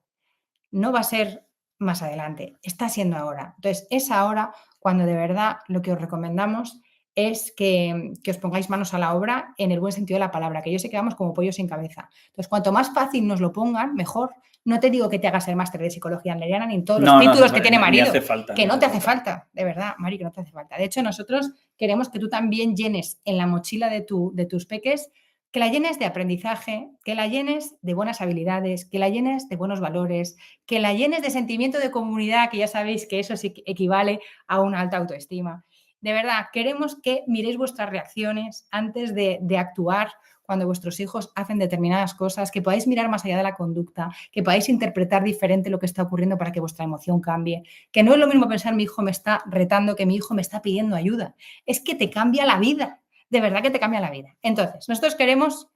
no va a ser más adelante, está siendo ahora. Entonces, es ahora cuando de verdad lo que os recomendamos es que os pongáis manos a la obra en el buen sentido de la palabra, que yo sé que vamos como pollos sin cabeza. Entonces, cuanto más fácil nos lo pongan, mejor. No te digo que te hagas el máster de psicología analeriana ni en todos los títulos que tiene marido, que no te hace falta, de verdad, Mari, que no te hace falta. De hecho, nosotros queremos que tú también llenes en la mochila de tus peques, que la llenes de aprendizaje, que la llenes de buenas habilidades, que la llenes de buenos valores, que la llenes de sentimiento de comunidad, que ya sabéis que eso sí equivale a una alta autoestima. De verdad, queremos que miréis vuestras reacciones antes de actuar cuando vuestros hijos hacen determinadas cosas, que podáis mirar más allá de la conducta, que podáis interpretar diferente lo que está ocurriendo para que vuestra emoción cambie. Que no es lo mismo pensar mi hijo me está retando que mi hijo me está pidiendo ayuda. Es que te cambia la vida. De verdad que te cambia la vida. Entonces, nosotros queremos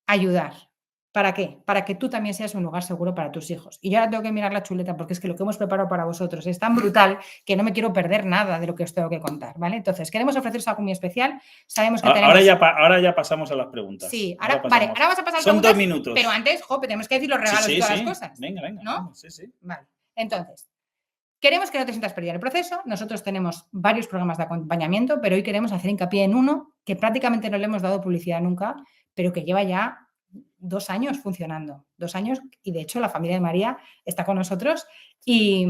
ayudar. ¿Para qué? Para que tú también seas un lugar seguro para tus hijos. Y yo ahora tengo que mirar la chuleta porque es que lo que hemos preparado para vosotros es tan brutal que no me quiero perder nada de lo que os tengo que contar, ¿vale? Entonces, queremos ofreceros algo muy especial. Sabemos que tenemos... Ahora ya pasamos a las preguntas. Sí, ahora vamos a pasar a Son 2 minutos. Pero antes, tenemos que decir los regalos y todas las cosas. Venga, ¿no? Sí. Vale. Entonces, queremos que no te sientas perdida en el proceso. Nosotros tenemos varios programas de acompañamiento, pero hoy queremos hacer hincapié en uno que prácticamente no le hemos dado publicidad nunca, pero que lleva ya 2 años funcionando. 2 años, y de hecho la familia de María está con nosotros y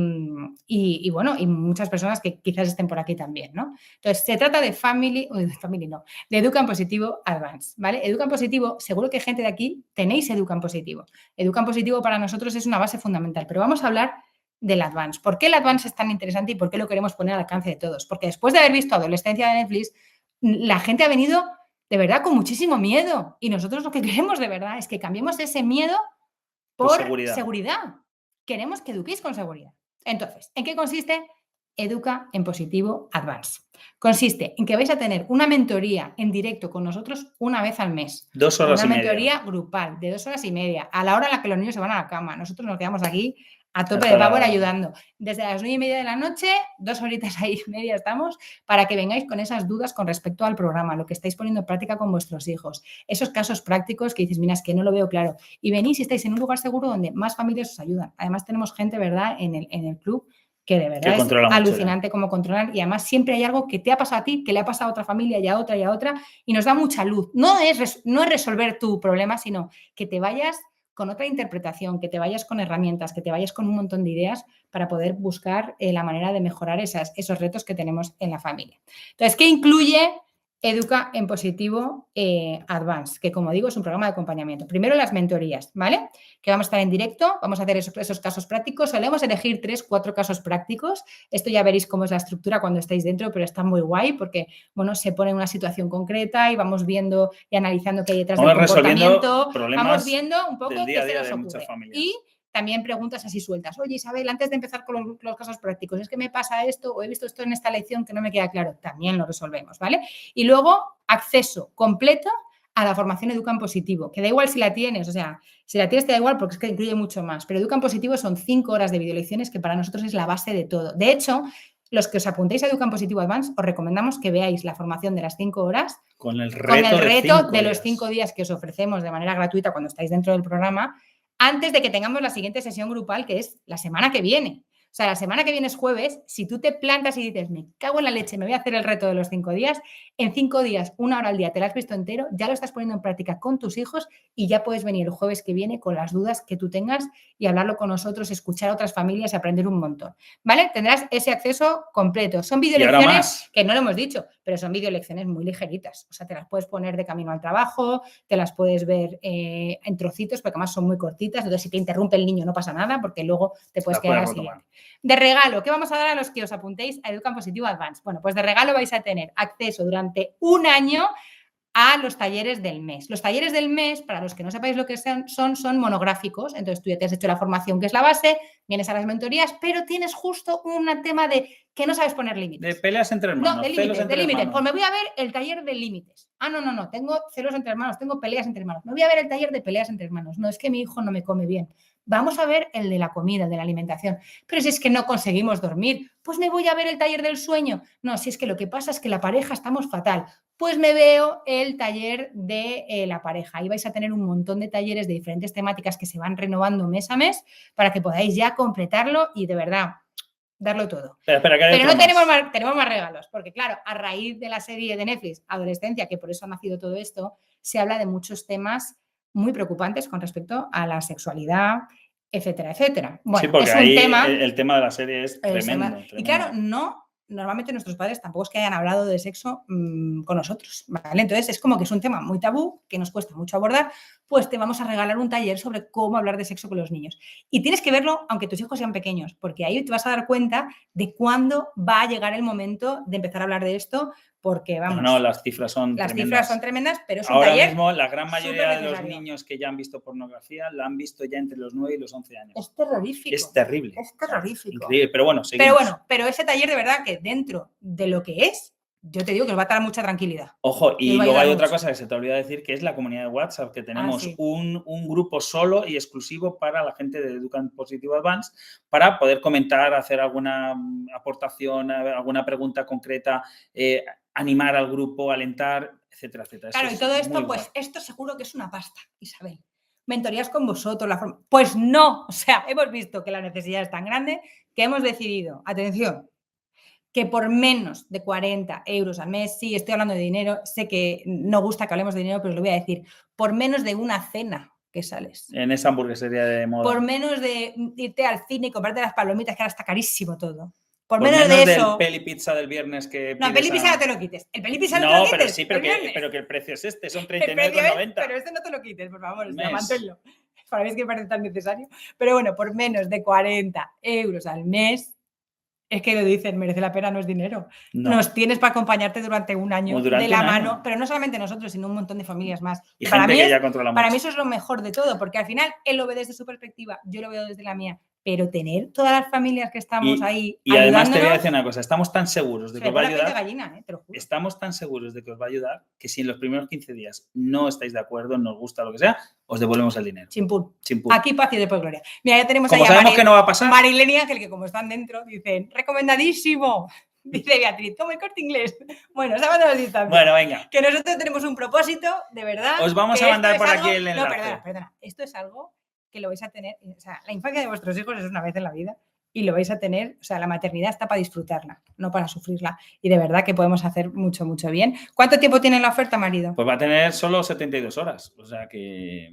bueno, y muchas personas que quizás estén por aquí también, ¿no? Entonces, se trata de de Educa en Positivo Advance, ¿vale? Educa en Positivo, seguro que gente de aquí tenéis Educa en Positivo. Educa en Positivo para nosotros es una base fundamental, pero vamos a hablar del Advance. ¿Por qué el Advance es tan interesante y por qué lo queremos poner al alcance de todos? Porque después de haber visto Adolescencia de Netflix, la gente ha venido de verdad con muchísimo miedo, y nosotros lo que queremos de verdad es que cambiemos ese miedo por seguridad. Queremos que eduquéis con seguridad. Entonces, ¿en qué consiste Educa en Positivo Advance? Consiste en que vais a tener una mentoría en directo con nosotros una vez al mes. 2 horas y media. Una mentoría grupal de 2 horas y media, a la hora en la que los niños se van a la cama. Nosotros nos quedamos aquí a tope de power ayudando. Desde las 9:30 de la noche, 2 horitas ahí y media estamos, para que vengáis con esas dudas con respecto al programa, lo que estáis poniendo en práctica con vuestros hijos, esos casos prácticos que dices, mira, es que no lo veo claro. Y venís y estáis en un lugar seguro donde más familias os ayudan. Además, tenemos gente, ¿verdad?, en el club que de verdad es alucinante cómo controlan, y además siempre hay algo que te ha pasado a ti, que le ha pasado a otra familia y a otra, y nos da mucha luz. No es resolver tu problema, sino que te vayas con otra interpretación, que te vayas con herramientas, que te vayas con un montón de ideas para poder buscar la manera de mejorar esos retos que tenemos en la familia. Entonces, ¿qué incluye Educa en Positivo Advance? Que, como digo, es un programa de acompañamiento. Primero, las mentorías, ¿vale? Que vamos a estar en directo, vamos a hacer esos casos prácticos. Solemos elegir 3, 4 casos prácticos. Esto ya veréis cómo es la estructura cuando estáis dentro, pero está muy guay porque, bueno, se pone en una situación concreta y vamos viendo y analizando qué hay detrás del comportamiento. Vamos viendo un poco qué se nos ocurre. Y también preguntas así sueltas. Oye, Isabel, antes de empezar con los casos prácticos, es que me pasa esto o he visto esto en esta lección que no me queda claro. También lo resolvemos, ¿vale? Y luego, acceso completo a la formación Educa en Positivo, que da igual si la tienes, o sea, si la tienes te da igual porque es que incluye mucho más, pero Educa en Positivo son 5 horas de videolecciones que para nosotros es la base de todo. De hecho, los que os apuntéis a Educa en Positivo Advance, os recomendamos que veáis la formación de las 5 horas con el reto de los 5 días que os ofrecemos de manera gratuita cuando estáis dentro del programa, antes de que tengamos la siguiente sesión grupal, que es la semana que viene. O sea, la semana que viene es jueves, si tú te plantas y dices, me cago en la leche, me voy a hacer el reto de los 5 días, en 5 días, 1 hora al día, te lo has visto entero, ya lo estás poniendo en práctica con tus hijos y ya puedes venir el jueves que viene con las dudas que tú tengas y hablarlo con nosotros, escuchar a otras familias y aprender un montón, ¿vale? Tendrás ese acceso completo. Son videolecciones que no lo hemos dicho, pero son videolecciones muy ligeritas. O sea, te las puedes poner de camino al trabajo, te las puedes ver en trocitos, porque además son muy cortitas. Entonces, si te interrumpe el niño no pasa nada, porque luego te puedes quedar así. De regalo, ¿qué vamos a dar a los que os apuntéis a Educa en Positivo Advance? Bueno, pues de regalo vais a tener acceso durante un año a los talleres del mes. Los talleres del mes, para los que no sepáis lo que son monográficos. Entonces, tú ya te has hecho la formación, que es la base, vienes a las mentorías, pero tienes justo un tema de que no sabes poner límites. De peleas entre hermanos. No, de límites. Pues me voy a ver el taller de límites. Ah, no. Tengo celos entre hermanos, tengo peleas entre hermanos. Me voy a ver el taller de peleas entre hermanos. No, es que mi hijo no me come bien. Vamos a ver el de la comida, el de la alimentación. Pero si es que no conseguimos dormir, pues me voy a ver el taller del sueño. No, si es que lo que pasa es que la pareja estamos fatal. Pues me veo el taller de la pareja. Ahí vais a tener un montón de talleres de diferentes temáticas que se van renovando mes a mes para que podáis ya completarlo y de verdad darlo todo. Pero no tenemos más regalos, porque claro, a raíz de la serie de Netflix, Adolescencia, que por eso ha nacido todo esto, se habla de muchos temas muy preocupantes con respecto a la sexualidad, etcétera, etcétera. Bueno, sí, porque es ahí un tema, el tema de la serie es tremendo. Y claro, normalmente nuestros padres tampoco es que hayan hablado de sexo con nosotros, ¿vale? Entonces es como que es un tema muy tabú, que nos cuesta mucho abordar, pues te vamos a regalar un taller sobre cómo hablar de sexo con los niños. Y tienes que verlo aunque tus hijos sean pequeños, porque ahí te vas a dar cuenta de cuándo va a llegar el momento de empezar a hablar de esto, porque vamos... No, las cifras son tremendas. Las cifras son tremendas, pero es un Ahora taller mismo la gran mayoría de los niños que ya han visto pornografía la han visto ya entre los 9 y los 11 años. Es terrorífico. Es terrible. Es terrorífico. Increíble, pero bueno, seguimos. Pero ese taller de verdad que dentro de lo que es, yo te digo que os va a dar mucha tranquilidad. Ojo, y luego hay otra cosa que se te olvida decir, que es la comunidad de WhatsApp, que tenemos un grupo solo y exclusivo para la gente de Educa en Positivo Advance, para poder comentar, hacer alguna aportación, alguna pregunta concreta, animar al grupo, alentar, etcétera, etcétera. Claro, y todo esto, pues esto seguro que es una pasta, Isabel. Mentorías con vosotros, pues no, o sea, hemos visto que la necesidad es tan grande que hemos decidido, atención, que por menos de 40 euros al mes, sí, estoy hablando de dinero, sé que no gusta que hablemos de dinero, pero lo voy a decir, por menos de una cena que sales. En esa hamburguesería de moda. Por menos de irte al cine y comprarte las palomitas, que ahora está carísimo todo. Por menos de eso. Del peli pizza del viernes que no, el peli pizza no te lo quites. El peli pizza no te lo quites. Pero sí, pero que el precio es este, son 39,90. Pero este no te lo quites, por favor, manténlo. Para mí es que me parece tan necesario. Pero bueno, por menos de 40 euros al mes, es que lo dicen, merece la pena, no es dinero. No. Nos tienes para acompañarte durante un año de la mano, pero no solamente nosotros, sino un montón de familias más. Y para gente que ya controla mucho. Para mí eso es lo mejor de todo, porque al final él lo ve desde su perspectiva, yo lo veo desde la mía. Pero tener todas las familias que estamos ahí y además te voy a decir una cosa, estamos tan seguros de que os va a ayudar, gallina, te lo juro. Estamos tan seguros de que os va a ayudar que si en los primeros 15 días no estáis de acuerdo, no os gusta lo que sea, os devolvemos el dinero. Chimpún. Aquí paz y después gloria. Mira, ya tenemos como sabemos que no va a pasar. Marilén y Ángel, que como están dentro, dicen, recomendadísimo. Dice Beatriz, como el Corte Inglés. Bueno, sábado a la distancia. Bueno, venga. Que nosotros tenemos un propósito, de verdad. Os vamos a mandar por aquí el enlace. No, perdona. Esto es algo que lo vais a tener, o sea, la infancia de vuestros hijos es una vez en la vida y lo vais a tener, o sea, la maternidad está para disfrutarla, no para sufrirla. Y de verdad que podemos hacer mucho, mucho bien. ¿Cuánto tiempo tiene la oferta, marido? Pues va a tener solo 72 horas, o sea que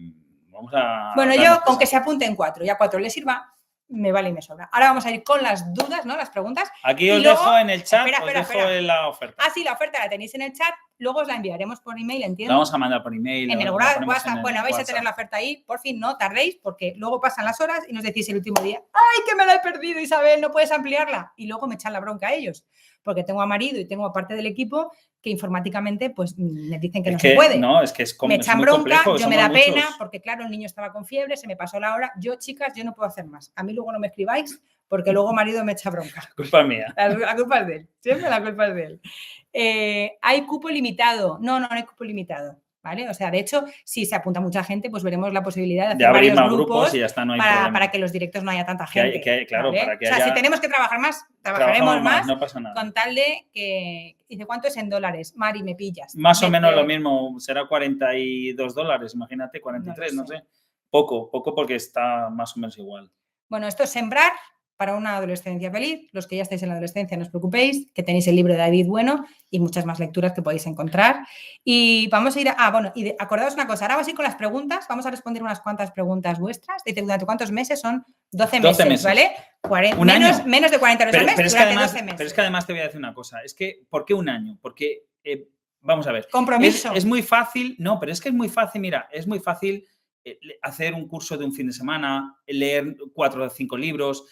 vamos a... Bueno, yo con que se apunte en 4 y a 4 le sirva, me vale y me sobra. Ahora vamos a ir con las dudas, ¿no? Las preguntas. Aquí os dejo en el chat, dejo la oferta. Ah, sí, la oferta la tenéis en el chat, luego os la enviaremos por email, entiendo. La vamos a mandar por email. En el WhatsApp. Bueno, vais a tener la oferta ahí, por fin, no tardéis, porque luego pasan las horas y nos decís el último día, ¡ay, que me la he perdido, Isabel! ¿No puedes ampliarla? Y luego me echan la bronca a ellos, porque tengo a marido y tengo a parte del equipo que informáticamente pues me dicen que no se puede. No, es que es como, me echan muy bronca, complejo, yo me da pena, porque claro, el niño estaba con fiebre, se me pasó la hora. Yo, chicas, yo no puedo hacer más. A mí luego no me escribáis, porque luego marido me echa bronca. Culpa mía. La culpa es de él, siempre la culpa es de él. ¿Hay cupo limitado? No hay cupo limitado. ¿Vale? O sea, de hecho, si se apunta mucha gente, pues veremos la posibilidad de hacer varios más grupos y ya está, no hay para que los directos no haya tanta gente. Claro, ¿vale? para que o sea, haya... si tenemos que trabajar más, trabajaremos más, no pasa nada. Con tal de que... Dice, ¿cuánto es en dólares? Mari, me pillas. Más o menos lo mismo, será $42, imagínate, 43, no sé. Poco, porque está más o menos igual. Bueno, esto es sembrar para una adolescencia feliz. Los que ya estáis en la adolescencia, no os preocupéis, que tenéis el libro de David Bueno y muchas más lecturas que podéis encontrar. Y vamos a ir acordaos una cosa, ahora vamos a ir con las preguntas, vamos a responder unas cuantas preguntas vuestras. Dice, ¿durante cuántos meses? Son 12 meses, ¿vale? Menos de 40 euros al mes durante 12 meses. Pero es que además te voy a decir una cosa, es que, ¿por qué un año? Porque, vamos a ver. Compromiso. Es muy fácil, no, pero es que es muy fácil, mira, es muy fácil hacer un curso de un fin de semana, leer 4 o 5 libros,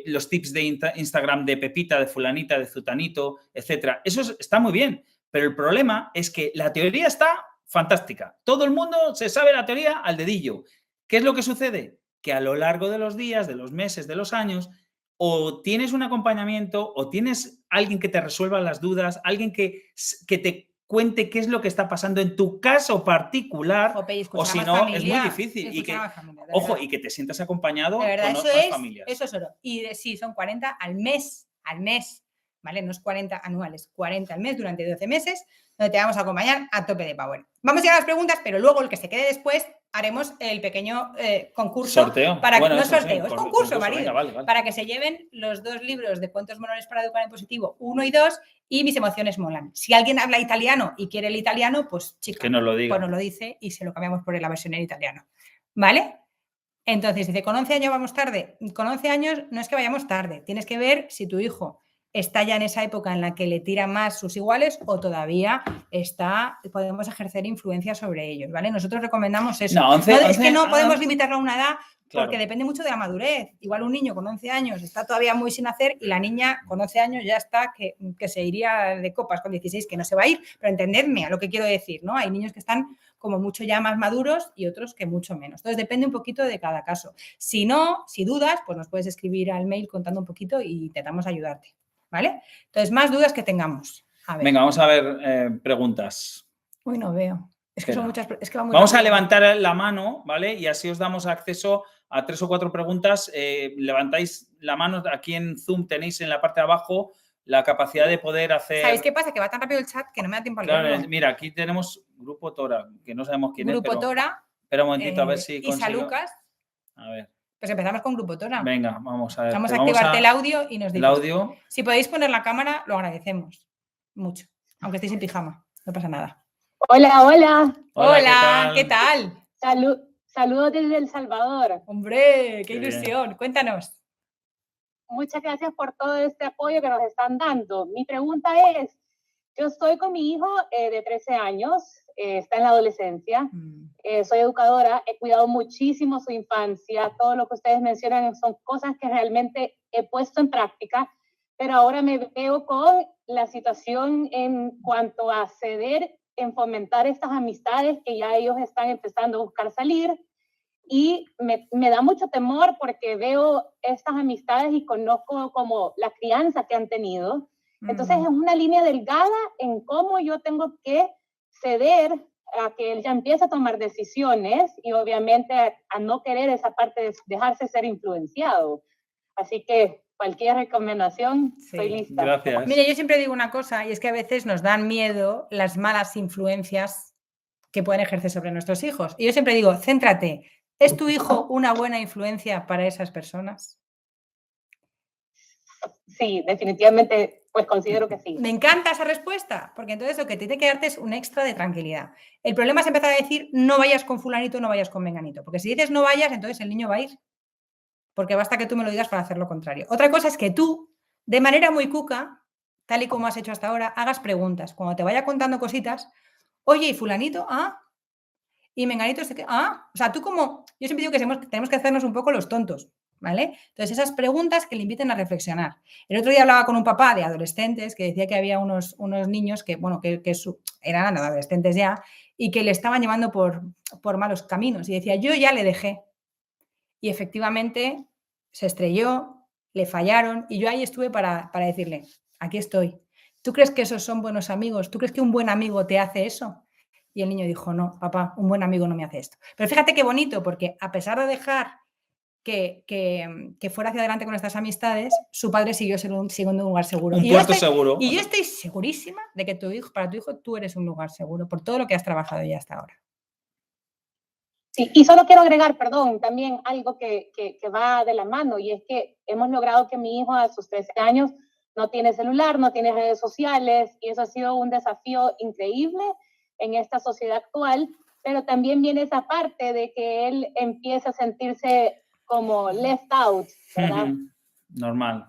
los tips de Instagram de Pepita, de fulanita, de zutanito, etcétera. Eso está muy bien, pero el problema es que la teoría está fantástica. Todo el mundo se sabe la teoría al dedillo. ¿Qué es lo que sucede? Que a lo largo de los días, de los meses, de los años, o tienes un acompañamiento o tienes alguien que te resuelva las dudas, alguien que te cuente qué es lo que está pasando en tu caso particular, o si no, es muy difícil. Y que, ojo, y que te sientas acompañado de verdad, con otras familias. Eso es oro. Y sí, son 40 al mes, ¿vale? No es 40 anuales, 40 al mes durante 12 meses, donde te vamos a acompañar a tope de power. Vamos a ir a las preguntas, pero luego el que se quede después haremos el pequeño concurso. Sorteo. Para bueno, no eso, sorteo, sí, es concurso, marido. Venga, vale. Para que se lleven los 2 libros de Cuentos Monoles para Educar en Positivo, 1 y 2, y Mis emociones molan. Si alguien habla italiano y quiere el italiano, pues chica, que nos lo diga. Pues nos lo dice y se lo cambiamos por la versión en italiano. ¿Vale? Entonces, dice, ¿con 11 años vamos tarde? Con 11 años no es que vayamos tarde. Tienes que ver si tu hijo está ya en esa época en la que le tira más sus iguales o todavía podemos ejercer influencia sobre ellos, ¿vale? Nosotros recomendamos eso. No, 11, es que no podemos limitarlo a una edad porque claro. depende mucho de la madurez. Igual un niño con 11 años está todavía muy sin hacer y la niña con 11 años ya está que se iría de copas con 16, que no se va a ir, pero entendedme a lo que quiero decir, ¿no? Hay niños que están como mucho ya más maduros y otros que mucho menos. Entonces depende un poquito de cada caso. Si no, si dudas, pues nos puedes escribir al mail contando un poquito y intentamos ayudarte. ¿Vale? Entonces, más dudas que tengamos. A ver. Venga, vamos a ver preguntas. Uy, no veo. Es que son muchas. Es que va muy vamos rápido. a levantar la mano, ¿vale? Y así os damos acceso a 3 o 4 preguntas. Levantáis la mano. Aquí en Zoom tenéis en la parte de abajo la capacidad de poder hacer. ¿Sabéis qué pasa? Que va tan rápido el chat que no me da tiempo a leerlo. Claro, mira, aquí tenemos Grupo Tora, que no sabemos quién Grupo es. Grupo Tora. Espera un momentito a ver si consigo. Isa Lucas. A ver. Pues empezamos con Grupo Tora. Venga, vamos a ver. Vamos a activarte el audio y nos dices. El audio. Si podéis poner la cámara, lo agradecemos mucho. Aunque estéis en pijama, no pasa nada. Hola. Hola, ¿qué tal? Saludos desde El Salvador. Hombre, qué ilusión. Bien. Cuéntanos. Muchas gracias por todo este apoyo que nos están dando. Mi pregunta es, yo estoy con mi hijo de 13 años, está en la adolescencia, soy educadora, he cuidado muchísimo su infancia, todo lo que ustedes mencionan son cosas que realmente he puesto en práctica, pero ahora me veo con la situación en cuanto a ceder en fomentar estas amistades que ya ellos están empezando a buscar salir, y me da mucho temor porque veo estas amistades y conozco como la crianza que han tenido. Entonces es una línea delgada en cómo yo tengo que ceder a que él ya empiece a tomar decisiones y obviamente a no querer esa parte de dejarse ser influenciado. Así que cualquier recomendación, estoy lista. Gracias. Mira, yo siempre digo una cosa, y es que a veces nos dan miedo las malas influencias que pueden ejercer sobre nuestros hijos. Y yo siempre digo, céntrate, ¿es tu hijo una buena influencia para esas personas? Sí, definitivamente, pues considero que sí. Me encanta esa respuesta, porque entonces lo que tiene que darte es un extra de tranquilidad. El problema es empezar a decir, no vayas con fulanito, no vayas con menganito, porque si dices no vayas, entonces el niño va a ir. Porque basta que tú me lo digas para hacer lo contrario. Otra cosa es que tú, de manera muy cuca, tal y como has hecho hasta ahora, hagas preguntas. Cuando te vaya contando cositas, oye, ¿y fulanito? Ah, y menganito, ah, o sea, tú como, yo siempre digo que tenemos que hacernos un poco los tontos, ¿vale? Entonces, esas preguntas que le inviten a reflexionar. El otro día hablaba con un papá de adolescentes que decía que había unos niños que, bueno, que eran adolescentes ya y que le estaban llevando por malos caminos. Y decía, yo ya le dejé. Y efectivamente se estrelló, le fallaron y yo ahí estuve para decirle, aquí estoy. ¿Tú crees que esos son buenos amigos? ¿Tú crees que un buen amigo te hace eso? Y el niño dijo, no, papá, un buen amigo no me hace esto. Pero fíjate qué bonito, porque a pesar de dejar que fuera hacia adelante con estas amistades, su padre siguió siendo un lugar seguro. Un puerto seguro. Y yo estoy segurísima de que para tu hijo tú eres un lugar seguro por todo lo que has trabajado ya hasta ahora. Sí, y solo quiero agregar, perdón, también algo que va de la mano, y es que hemos logrado que mi hijo a sus 13 años no tiene celular, no tiene redes sociales, y eso ha sido un desafío increíble en esta sociedad actual, pero también viene esa parte de que él empieza a sentirse como left out, ¿verdad? Normal.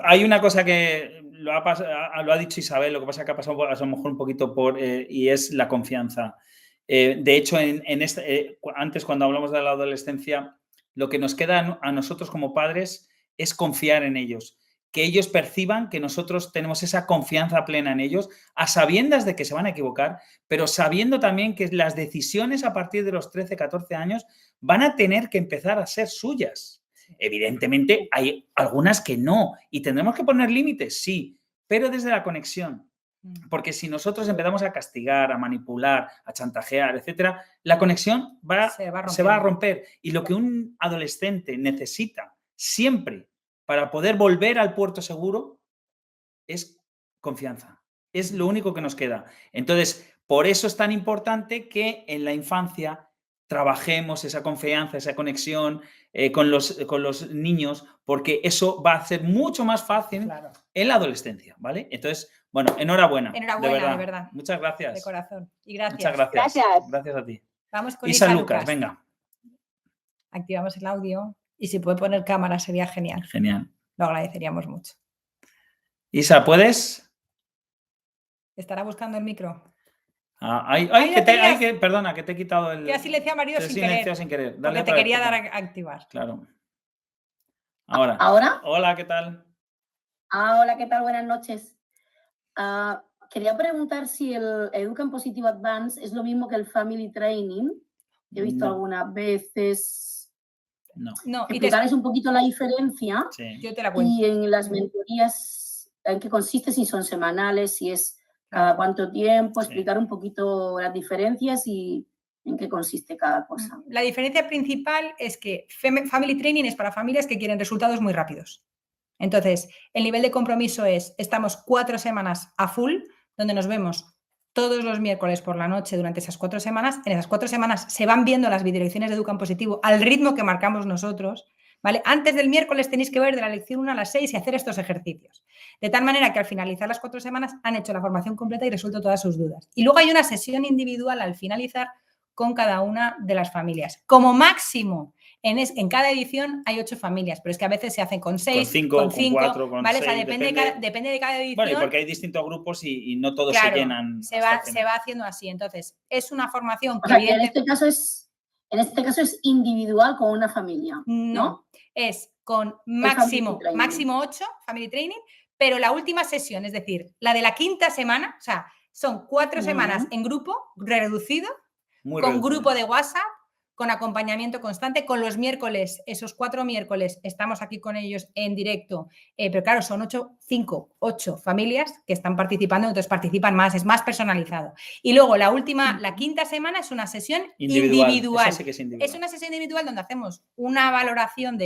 Hay una cosa que lo ha dicho Isabel, lo que pasa es que ha pasado a lo mejor un poquito y es la confianza. De hecho, antes cuando hablamos de la adolescencia, lo que nos queda a nosotros como padres es confiar en ellos, que ellos perciban que nosotros tenemos esa confianza plena en ellos, a sabiendas de que se van a equivocar, pero sabiendo también que las decisiones a partir de los 13, 14 años van a tener que empezar a ser suyas. Evidentemente hay algunas que no y tendremos que poner límites, sí, pero desde la conexión. Porque si nosotros empezamos a castigar, a manipular, a chantajear, etcétera, la conexión se va a romper. Y lo que un adolescente necesita siempre para poder volver al puerto seguro es confianza. Es lo único que nos queda. Entonces, por eso es tan importante que en la infancia trabajemos esa confianza, esa conexión con los niños, porque eso va a ser mucho más fácil en la adolescencia, ¿vale? Entonces, bueno, enhorabuena. Enhorabuena, de verdad. Muchas gracias. De corazón. Y gracias. Muchas gracias. Gracias. Gracias a ti. Vamos con Isa Lucas, venga. Activamos el audio y si puede poner cámara sería genial. Genial. Lo agradeceríamos mucho. Isa, ¿puedes? ¿Estará buscando el micro? Perdona, que te he quitado el... Te ha silenciado Mario sin querer. Dale porque te quería dar a activar. Claro. Ahora. ¿Ahora? Hola, ¿qué tal? Hola, ¿qué tal? Buenas noches. Quería preguntar si el Educan Positive Advance es lo mismo que el Family Training. He visto algunas veces. No. Explicarles un poquito la diferencia. Sí. Yo te la cuento. Y en las mentorías, ¿en qué consiste? Si son semanales, si es cada cuánto tiempo, explicar un poquito las diferencias y en qué consiste cada cosa. La diferencia principal es que Family Training es para familias que quieren resultados muy rápidos. Entonces, el nivel de compromiso estamos 4 semanas a full, donde nos vemos todos los miércoles por la noche durante esas 4 semanas. En esas 4 semanas se van viendo las videolecciones de Educan Positivo al ritmo que marcamos nosotros. ¿Vale? Antes del miércoles tenéis que ver de la lección 1 a las 6 y hacer estos ejercicios. De tal manera que al finalizar las 4 semanas han hecho la formación completa y resuelto todas sus dudas. Y luego hay una sesión individual al finalizar con cada una de las familias. Como máximo, en cada edición hay 8 familias, pero es que a veces se hacen con 6, con 5, 4, con ¿vale? 6, o sea, depende de cada edición. Bueno, y porque hay distintos grupos y no todos claro, se llenan. Se va haciendo así. Entonces, es una formación que... O sea, que en este caso es individual con una familia, ¿no? Es con máximo 8 Family Training, pero la última sesión, es decir, la de la 5ª semana, o sea, son 4 semanas en grupo, reducido, con grupo de WhatsApp, con acompañamiento constante, con los miércoles, esos 4 miércoles estamos aquí con ellos en directo, pero claro, son 8 familias que están participando, entonces participan más, es más personalizado. Y luego la 5ª semana es una sesión individual. Esa sí que es individual. Es una sesión individual donde hacemos una valoración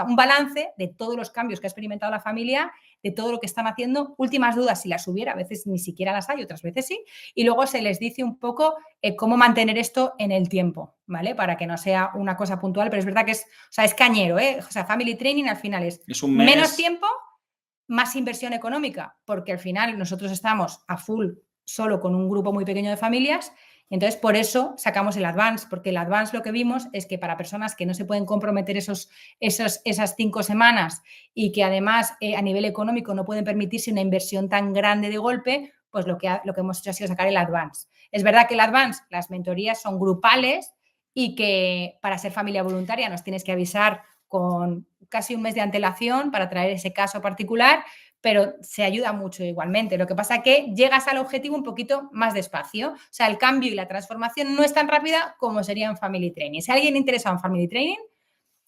un balance de todos los cambios que ha experimentado la familia, de todo lo que están haciendo, últimas dudas si las hubiera, a veces ni siquiera las hay, otras veces sí, y luego se les dice un poco cómo mantener esto en el tiempo, ¿vale? Para que no sea una cosa puntual, pero es verdad que es cañero, ¿eh? O sea, Family Training al final es un mes. Menos tiempo, más inversión económica, porque al final nosotros estamos a full solo con un grupo muy pequeño de familias. Entonces, por eso sacamos el Advance, porque el Advance lo que vimos es que para personas que no se pueden comprometer esas 5 semanas y que además a nivel económico no pueden permitirse una inversión tan grande de golpe, pues lo que hemos hecho ha sido sacar el Advance. Es verdad que el Advance, las mentorías son grupales y que para ser familia voluntaria nos tienes que avisar con casi un mes de antelación para traer ese caso particular, pero se ayuda mucho igualmente. Lo que pasa es que llegas al objetivo un poquito más despacio. O sea, el cambio y la transformación no es tan rápida como sería en Family Training. Si alguien interesado en Family Training,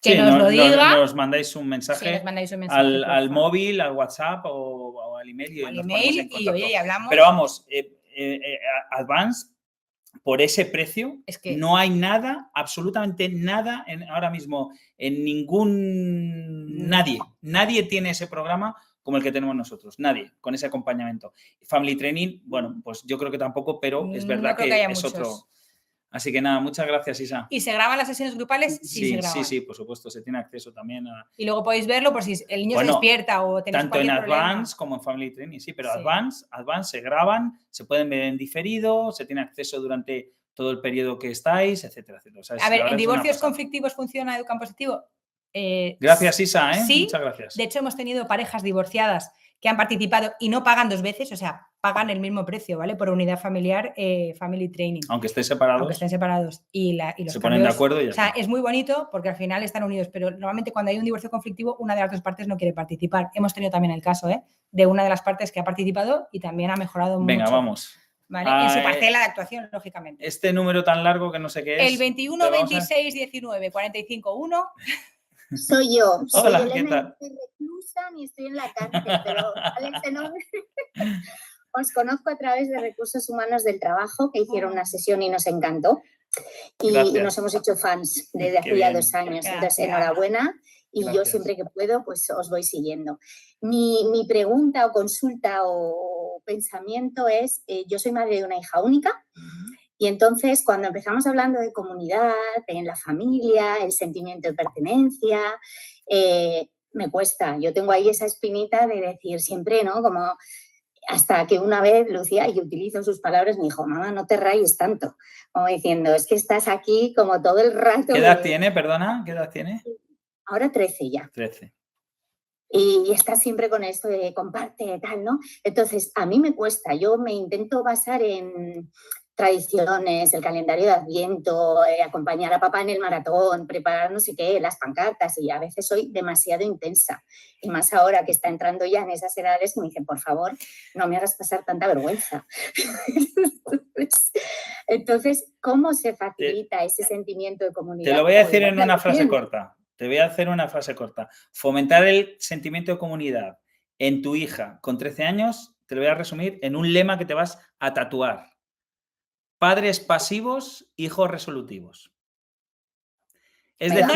que nos lo diga. Nos mandáis un mensaje, al móvil, al WhatsApp o al email. Y oye, hablamos. Pero vamos, Advance, por ese precio, es que no hay nada, absolutamente nada ahora mismo en Nadie tiene ese programa como el que tenemos nosotros, nadie, con ese acompañamiento. Family Training, bueno, pues yo creo que tampoco, pero es verdad que es otro. Así que nada, muchas gracias, Isa. ¿Y se graban las sesiones grupales? Sí, se graban. Sí, por supuesto, se tiene acceso también a... Y luego podéis verlo por si el niño se Bueno, despierta o tenéis tanto en cualquier problema. Advance como en Family Training, sí, pero Sí. Advance se graban, se pueden ver en diferido, se tiene acceso durante todo el periodo que estáis, etcétera, etcétera. O sea, A ver, la verdad ¿en es una divorcios pasada. conflictivos funciona Educan Positivo? Gracias, Isa, ¿eh? Sí, Muchas gracias. de hecho hemos tenido parejas divorciadas que han participado y no pagan 2 veces, o sea, pagan el mismo precio, ¿vale? Por unidad familiar, Family Training. Aunque estén separados, Aunque estén separados. Y los se ponen de cambios, acuerdo y ya o sea, está. es muy bonito porque al final están unidos, pero normalmente cuando hay un divorcio conflictivo, una de las 2 partes no quiere participar. Hemos tenido también el caso, de una de las partes que ha participado y también ha mejorado mucho. Venga, vamos. ¿Vale? En su parcela de actuación, lógicamente. Este número tan largo que no sé qué es. El 21, 26, 19, 45, 1. Soy yo. Hola, soy ¿qué Elena, tal? no estoy reclusa ni estoy en la cárcel, pero vale ese nombre. Os conozco a través de Recursos Humanos del Trabajo, que hicieron una sesión y nos encantó. Y Gracias. nos hemos hecho fans desde hace Qué ya bien. 2 años. Gracias. Entonces, enhorabuena. Y yo Gracias. siempre que puedo, pues os voy siguiendo. Mi pregunta o consulta o pensamiento es, yo soy madre de una hija única. Y entonces, cuando empezamos hablando de comunidad, en la familia, el sentimiento de pertenencia, me cuesta. Yo tengo ahí esa espinita de decir siempre, ¿no? Como hasta que una vez Lucía, y utilizo sus palabras, me dijo, mamá, no te rayes tanto. Como diciendo, es que estás aquí como todo el rato. ¿Qué edad tiene, perdona? ¿Qué edad tiene? Ahora 13 ya. 13. Y estás siempre con esto de comparte, tal, ¿no? Entonces, a mí me cuesta. Yo me intento basar en tradiciones, el calendario de Adviento, acompañar a papá en el maratón, preparar no sé qué, las pancartas, y a veces soy demasiado intensa. Y más ahora que está entrando ya en esas edades que me dicen, por favor, no me hagas pasar tanta vergüenza. Entonces, ¿cómo se facilita ese sentimiento de comunidad? Te lo voy a decir en una frase corta. Te voy a hacer una frase corta. Fomentar el sentimiento de comunidad en tu hija con 13 años, te lo voy a resumir en un lema que te vas a tatuar. Padres pasivos, hijos resolutivos. Es decir,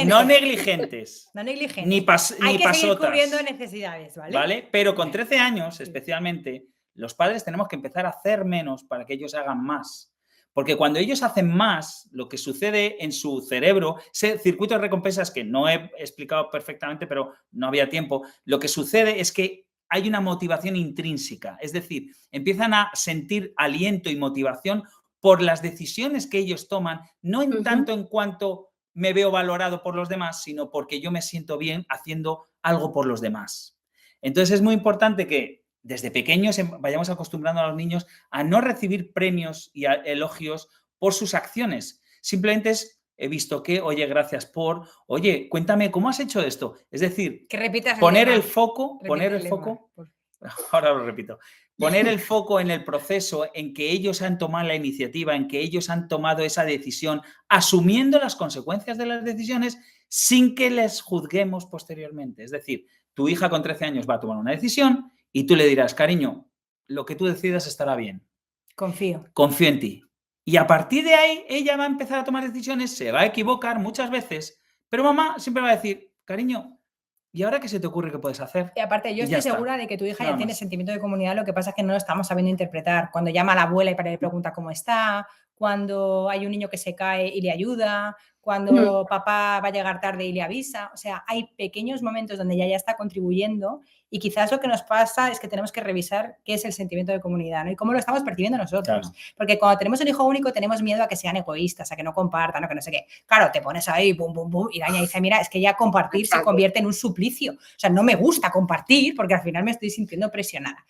no negligentes. No negligentes. Ni Hay que seguir pasotas. cubriendo necesidades, ¿vale? ¿Vale? Pero con 13 años, especialmente, los padres tenemos que empezar a hacer menos para que ellos hagan más. Porque cuando ellos hacen más, lo que sucede en su cerebro, ese circuito de recompensas que no he explicado perfectamente, pero no había tiempo, lo que sucede es que hay una motivación intrínseca. Es decir, empiezan a sentir aliento y motivación por las decisiones que ellos toman, no en tanto en cuanto me veo valorado por los demás, sino porque yo me siento bien haciendo algo por los demás. Entonces es muy importante que desde pequeños vayamos acostumbrando a los niños a no recibir premios y elogios por sus acciones. Simplemente he visto que, oye, gracias por, oye, cuéntame, ¿cómo has hecho esto? Es decir, que repitas poner el foco, ahora lo repito, poner el foco en el proceso, en que ellos han tomado la iniciativa, en que ellos han tomado esa decisión, asumiendo las consecuencias de las decisiones sin que les juzguemos posteriormente. Es decir, tu hija con 13 años va a tomar una decisión y tú le dirás, cariño, lo que tú decidas estará bien. Confío en ti. Y a partir de ahí, ella va a empezar a tomar decisiones, se va a equivocar muchas veces, pero mamá siempre va a decir, cariño, ¿y ahora qué se te ocurre que puedes hacer? Y aparte, yo estoy segura de que tu hija ya tiene sentimiento de comunidad, lo que pasa es que no lo estamos sabiendo interpretar. Cuando llama a la abuela y le pregunta cómo está, cuando hay un niño que se cae y le ayuda, cuando papá va a llegar tarde y le avisa. O sea, hay pequeños momentos donde ella ya está contribuyendo y quizás lo que nos pasa es que tenemos que revisar qué es el sentimiento de comunidad, ¿no? Y cómo lo estamos percibiendo nosotros. Claro. Porque cuando tenemos un hijo único tenemos miedo a que sean egoístas, a que no compartan, a que no sé qué. Claro, te pones ahí, bum, bum, bum, y la niña dice, mira, es que ya compartir se convierte en un suplicio. O sea, no me gusta compartir porque al final me estoy sintiendo presionada.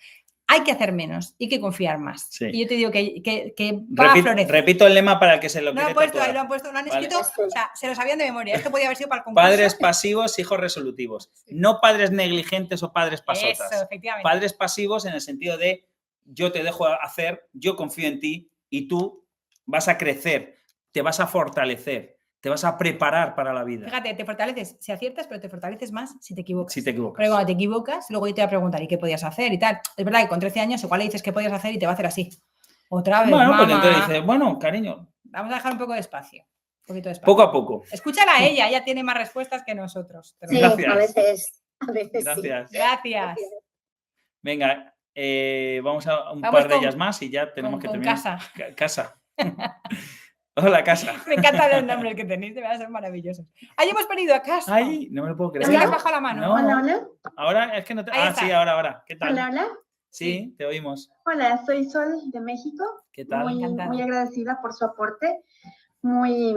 Hay que hacer menos y que confiar más. Sí. Y yo te digo que va a florecer. Repito el lema para el que se lo quiere puesto, ahí lo han puesto, lo han escrito, o sea, se lo sabían de memoria. Esto podía haber sido para el concurso. Padres pasivos, hijos resolutivos. Sí. No padres negligentes o padres pasotas. Eso, efectivamente. Padres pasivos en el sentido de yo te dejo hacer, yo confío en ti y tú vas a crecer, te vas a fortalecer. Te vas a preparar para la vida. Fíjate, te fortaleces si aciertas, pero te fortaleces más si te equivocas. Si te equivocas. Pero cuando te equivocas, luego yo te voy a preguntar, ¿y qué podías hacer? Y tal. Es verdad que con 13 años igual le dices qué podías hacer y te va a hacer así. Otra vez, bueno, mamá. Pues entonces dices, bueno, cariño. Vamos a dejar un poco de espacio. Un poquito de espacio. Poco a poco. Escúchala a ella tiene más respuestas que nosotros. Sí, gracias. A veces gracias. Sí. Gracias. Venga, vamos a un par de ellas más y ya tenemos que terminar. Casa. Casa. Hola, Casa. Me encantan los nombres que tenéis, de verdad, son maravillosos. Ahí hemos venido a Casa. Ay, no me lo puedo creer. Es que le has bajado la mano. No. Hola, hola. Ahora es que no te... Ahí Ah, está. sí, ahora. ¿Qué tal? Hola, hola. Sí, te oímos. Hola, soy Sol de México. ¿Qué tal? Muy agradecida por su aporte. Muy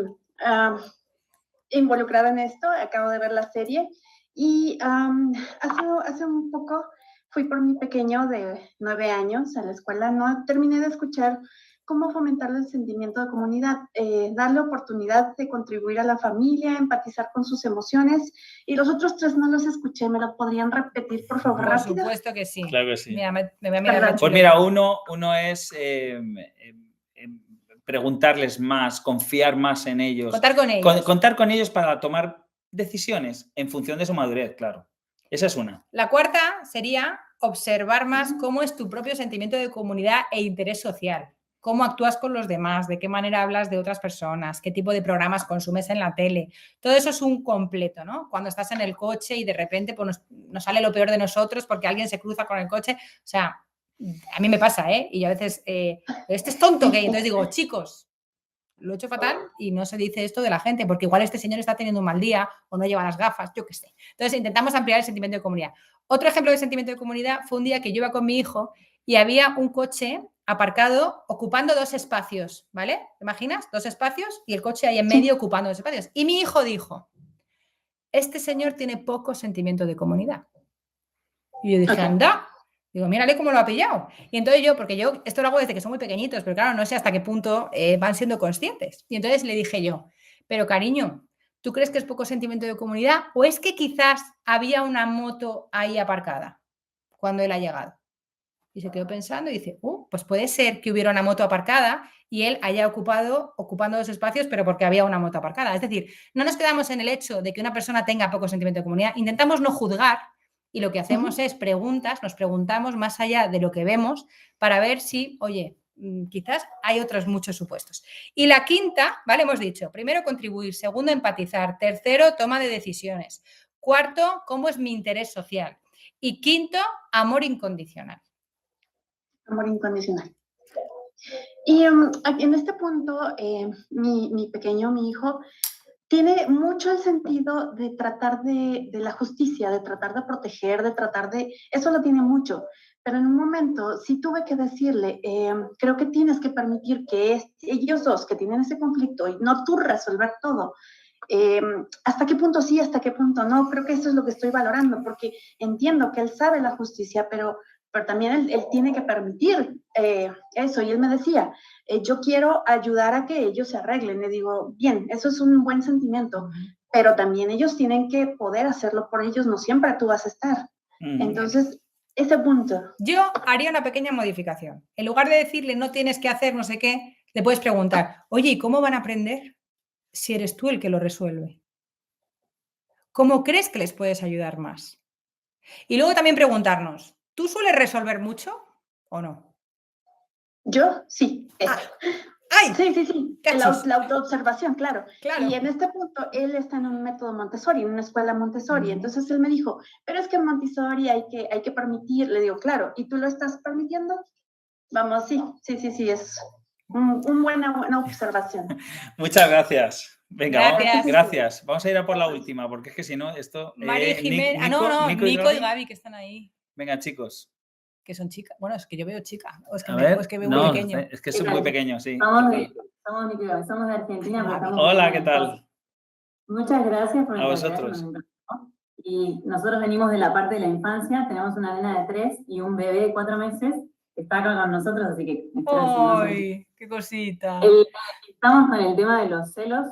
involucrada en esto. Acabo de ver la serie. Y hace un poco fui por mi pequeño de 9 años a la escuela. No terminé de escuchar cómo fomentar el sentimiento de comunidad, darle oportunidad de contribuir a la familia, empatizar con sus emociones. Y los otros 3 no los escuché. ¿Me lo podrían repetir, por favor, Por rápido? supuesto que sí. Claro que sí. Mira, me voy a mirar la Pues chuleta. mira, uno es preguntarles más, confiar más en ellos. Contar con ellos. Contar con ellos para tomar decisiones en función de su madurez, claro. Esa es una. La cuarta sería observar más cómo es tu propio sentimiento de comunidad e interés social. Cómo actúas con los demás, de qué manera hablas de otras personas, qué tipo de programas consumes en la tele. Todo eso es un completo, ¿no? Cuando estás en el coche y de repente pues, nos sale lo peor de nosotros porque alguien se cruza con el coche. O sea, a mí me pasa, ¿eh? Y yo a veces, este es tonto, ¿qué? Entonces digo, chicos, lo he hecho fatal y no se dice esto de la gente porque igual este señor está teniendo un mal día o no lleva las gafas, yo qué sé. Entonces intentamos ampliar el sentimiento de comunidad. Otro ejemplo de sentimiento de comunidad fue un día que yo iba con mi hijo y había un coche aparcado ocupando 2 espacios, ¿vale? ¿Te imaginas? 2 espacios y el coche ahí en medio ocupando 2 espacios. Y mi hijo dijo, este señor tiene poco sentimiento de comunidad. Y yo dije, anda. Digo, mírale cómo lo ha pillado. Y entonces porque yo esto lo hago desde que son muy pequeñitos, pero claro, no sé hasta qué punto van siendo conscientes. Y entonces le dije yo, pero cariño, ¿tú crees que es poco sentimiento de comunidad o es que quizás había una moto ahí aparcada cuando él ha llegado? Y se quedó pensando y dice, pues puede ser que hubiera una moto aparcada y él haya ocupando 2 espacios, pero porque había una moto aparcada. Es decir, no nos quedamos en el hecho de que una persona tenga poco sentimiento de comunidad, intentamos no juzgar y lo que hacemos es nos preguntamos más allá de lo que vemos para ver si, oye, quizás hay otros muchos supuestos. Y la quinta, ¿vale? Hemos dicho, primero, contribuir, segundo, empatizar, tercero, toma de decisiones, cuarto, cómo es mi interés social y quinto, amor incondicional. Amor incondicional. Y en este punto, mi pequeño, mi hijo, tiene mucho el sentido de tratar de la justicia, de tratar de proteger, eso lo tiene mucho. Pero en un momento sí tuve que decirle, creo que tienes que permitir que ellos dos que tienen ese conflicto y no tú resolver todo. ¿Hasta qué punto sí, hasta qué punto no? Creo que eso es lo que estoy valorando, porque entiendo que él sabe la justicia, pero también él tiene que permitir eso. Y él me decía, yo quiero ayudar a que ellos se arreglen. Le digo, bien, eso es un buen sentimiento, pero también ellos tienen que poder hacerlo por ellos, no siempre tú vas a estar. Entonces, ese punto. Yo haría una pequeña modificación. En lugar de decirle no tienes que hacer no sé qué, le puedes preguntar, oye, ¿y cómo van a aprender si eres tú el que lo resuelve? ¿Cómo crees que les puedes ayudar más? Y luego también preguntarnos, ¿tú sueles resolver mucho o no? Yo sí. ¡Ay! Sí. La autoobservación, claro. Y en este punto, él está en un método Montessori, en una escuela Montessori. Entonces él me dijo, pero es que en Montessori hay que permitir. Le digo, claro, ¿y tú lo estás permitiendo? Vamos, sí, es una buena observación. Muchas gracias. Venga, Gracias. Vamos a ir a por la última, porque es que si no, esto... María Jiménez. Nico y Gaby, que están ahí. Venga, chicos. Que son chicas. Bueno, es que yo veo chica. O es que, es que veo muy pequeño. Es que son muy pequeños, sí. Somos de Argentina. Hola, ¿qué tal? Muchas gracias por a vosotros. Y nosotros venimos de la parte de la infancia. Tenemos una nena de 3 y un bebé de 4 meses que está acá con nosotros, así que... ¡Ay, qué cosita! Estamos con el tema de los celos.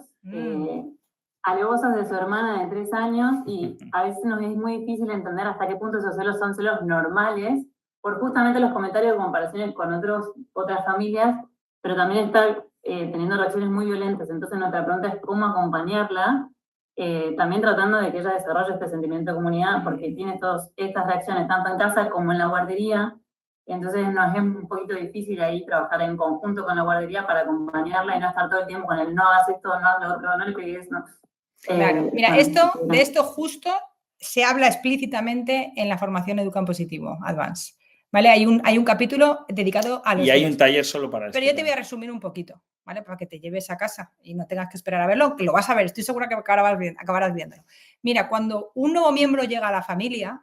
Alevosas de su hermana de 3 años y a veces nos es muy difícil entender hasta qué punto esos celos son celos normales por justamente los comentarios de comparaciones con otras familias, pero también está teniendo reacciones muy violentas. Entonces nuestra pregunta es cómo acompañarla, también tratando de que ella desarrolle este sentimiento de comunidad, porque tiene todas estas reacciones tanto en casa como en la guardería. Entonces nos es un poquito difícil ahí trabajar en conjunto con la guardería para acompañarla y no estar todo el tiempo con el no hagas esto, no hagas lo otro, no le pegues, no. Claro, mira, de esto justo se habla explícitamente en la formación Educa en Positivo Advance. ¿vale? Hay un capítulo dedicado a los Y hay bebés. un taller solo para eso. Pero yo te voy a resumir un poquito, ¿vale? Para que te lleves a casa y no tengas que esperar a verlo, que lo vas a ver, estoy segura que acabarás viéndolo. Mira, cuando un nuevo miembro llega a la familia,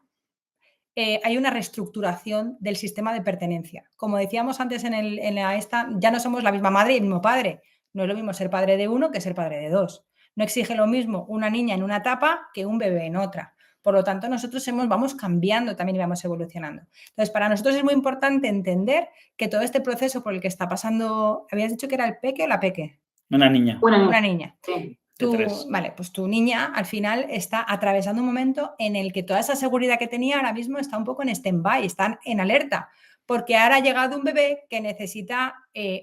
hay una reestructuración del sistema de pertenencia. Como decíamos antes ya no somos la misma madre y el mismo padre. No es lo mismo ser padre de uno que ser padre de dos. No exige lo mismo una niña en una etapa que un bebé en otra. Por lo tanto, nosotros vamos cambiando también y vamos evolucionando. Entonces, para nosotros es muy importante entender que todo este proceso por el que está pasando, ¿habías dicho que era el peque o la peque? Una niña. Una niña. Sí. Vale, pues tu niña al final está atravesando un momento en el que toda esa seguridad que tenía ahora mismo está un poco en stand-by, está en alerta, porque ahora ha llegado un bebé que necesita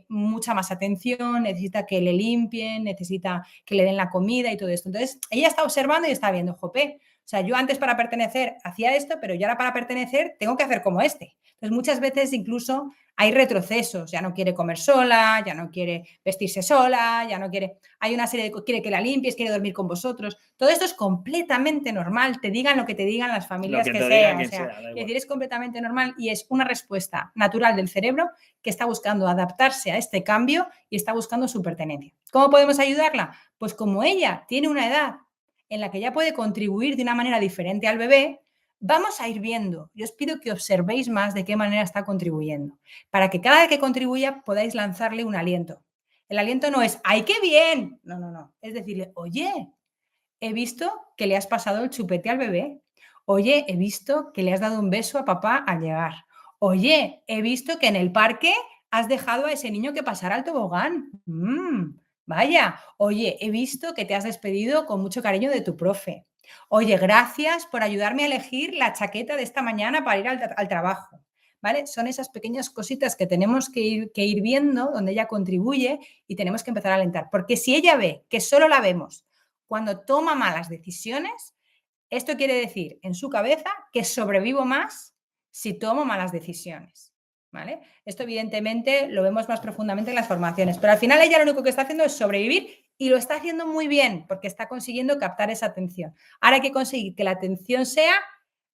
mucha más atención, necesita que le limpien, necesita que le den la comida y todo esto. Entonces, ella está observando y está viendo, jope, o sea, yo antes para pertenecer hacía esto, pero yo ahora para pertenecer tengo que hacer como este. Entonces, muchas veces incluso hay retrocesos, ya no quiere comer sola, ya no quiere vestirse sola, ya no quiere, hay una serie de, quiere que la limpies, quiere dormir con vosotros. Todo esto es completamente normal, te digan lo que te digan las familias que sean. Es decir, es completamente normal y es una respuesta natural del cerebro que está buscando adaptarse a este cambio y está buscando su pertenencia. ¿Cómo podemos ayudarla? Pues como ella tiene una edad en la que ya puede contribuir de una manera diferente al bebé, vamos a ir viendo. Yo os pido que observéis más de qué manera está contribuyendo, para que cada vez que contribuya podáis lanzarle un aliento. El aliento no es, ¡ay, qué bien! No, no, no. Es decirle, oye, he visto que le has pasado el chupete al bebé. Oye, he visto que le has dado un beso a papá al llegar. Oye, he visto que en el parque has dejado a ese niño que pasara al tobogán. Vaya, oye, he visto que te has despedido con mucho cariño de tu profe. Oye, gracias por ayudarme a elegir la chaqueta de esta mañana para ir al trabajo. ¿Vale? Son esas pequeñas cositas que tenemos que ir viendo, donde ella contribuye y tenemos que empezar a alentar. Porque si ella ve que solo la vemos cuando toma malas decisiones, esto quiere decir en su cabeza que sobrevivo más si tomo malas decisiones. ¿Vale? Esto evidentemente lo vemos más profundamente en las formaciones, pero al final ella lo único que está haciendo es sobrevivir y lo está haciendo muy bien porque está consiguiendo captar esa atención. Ahora hay que conseguir que la atención sea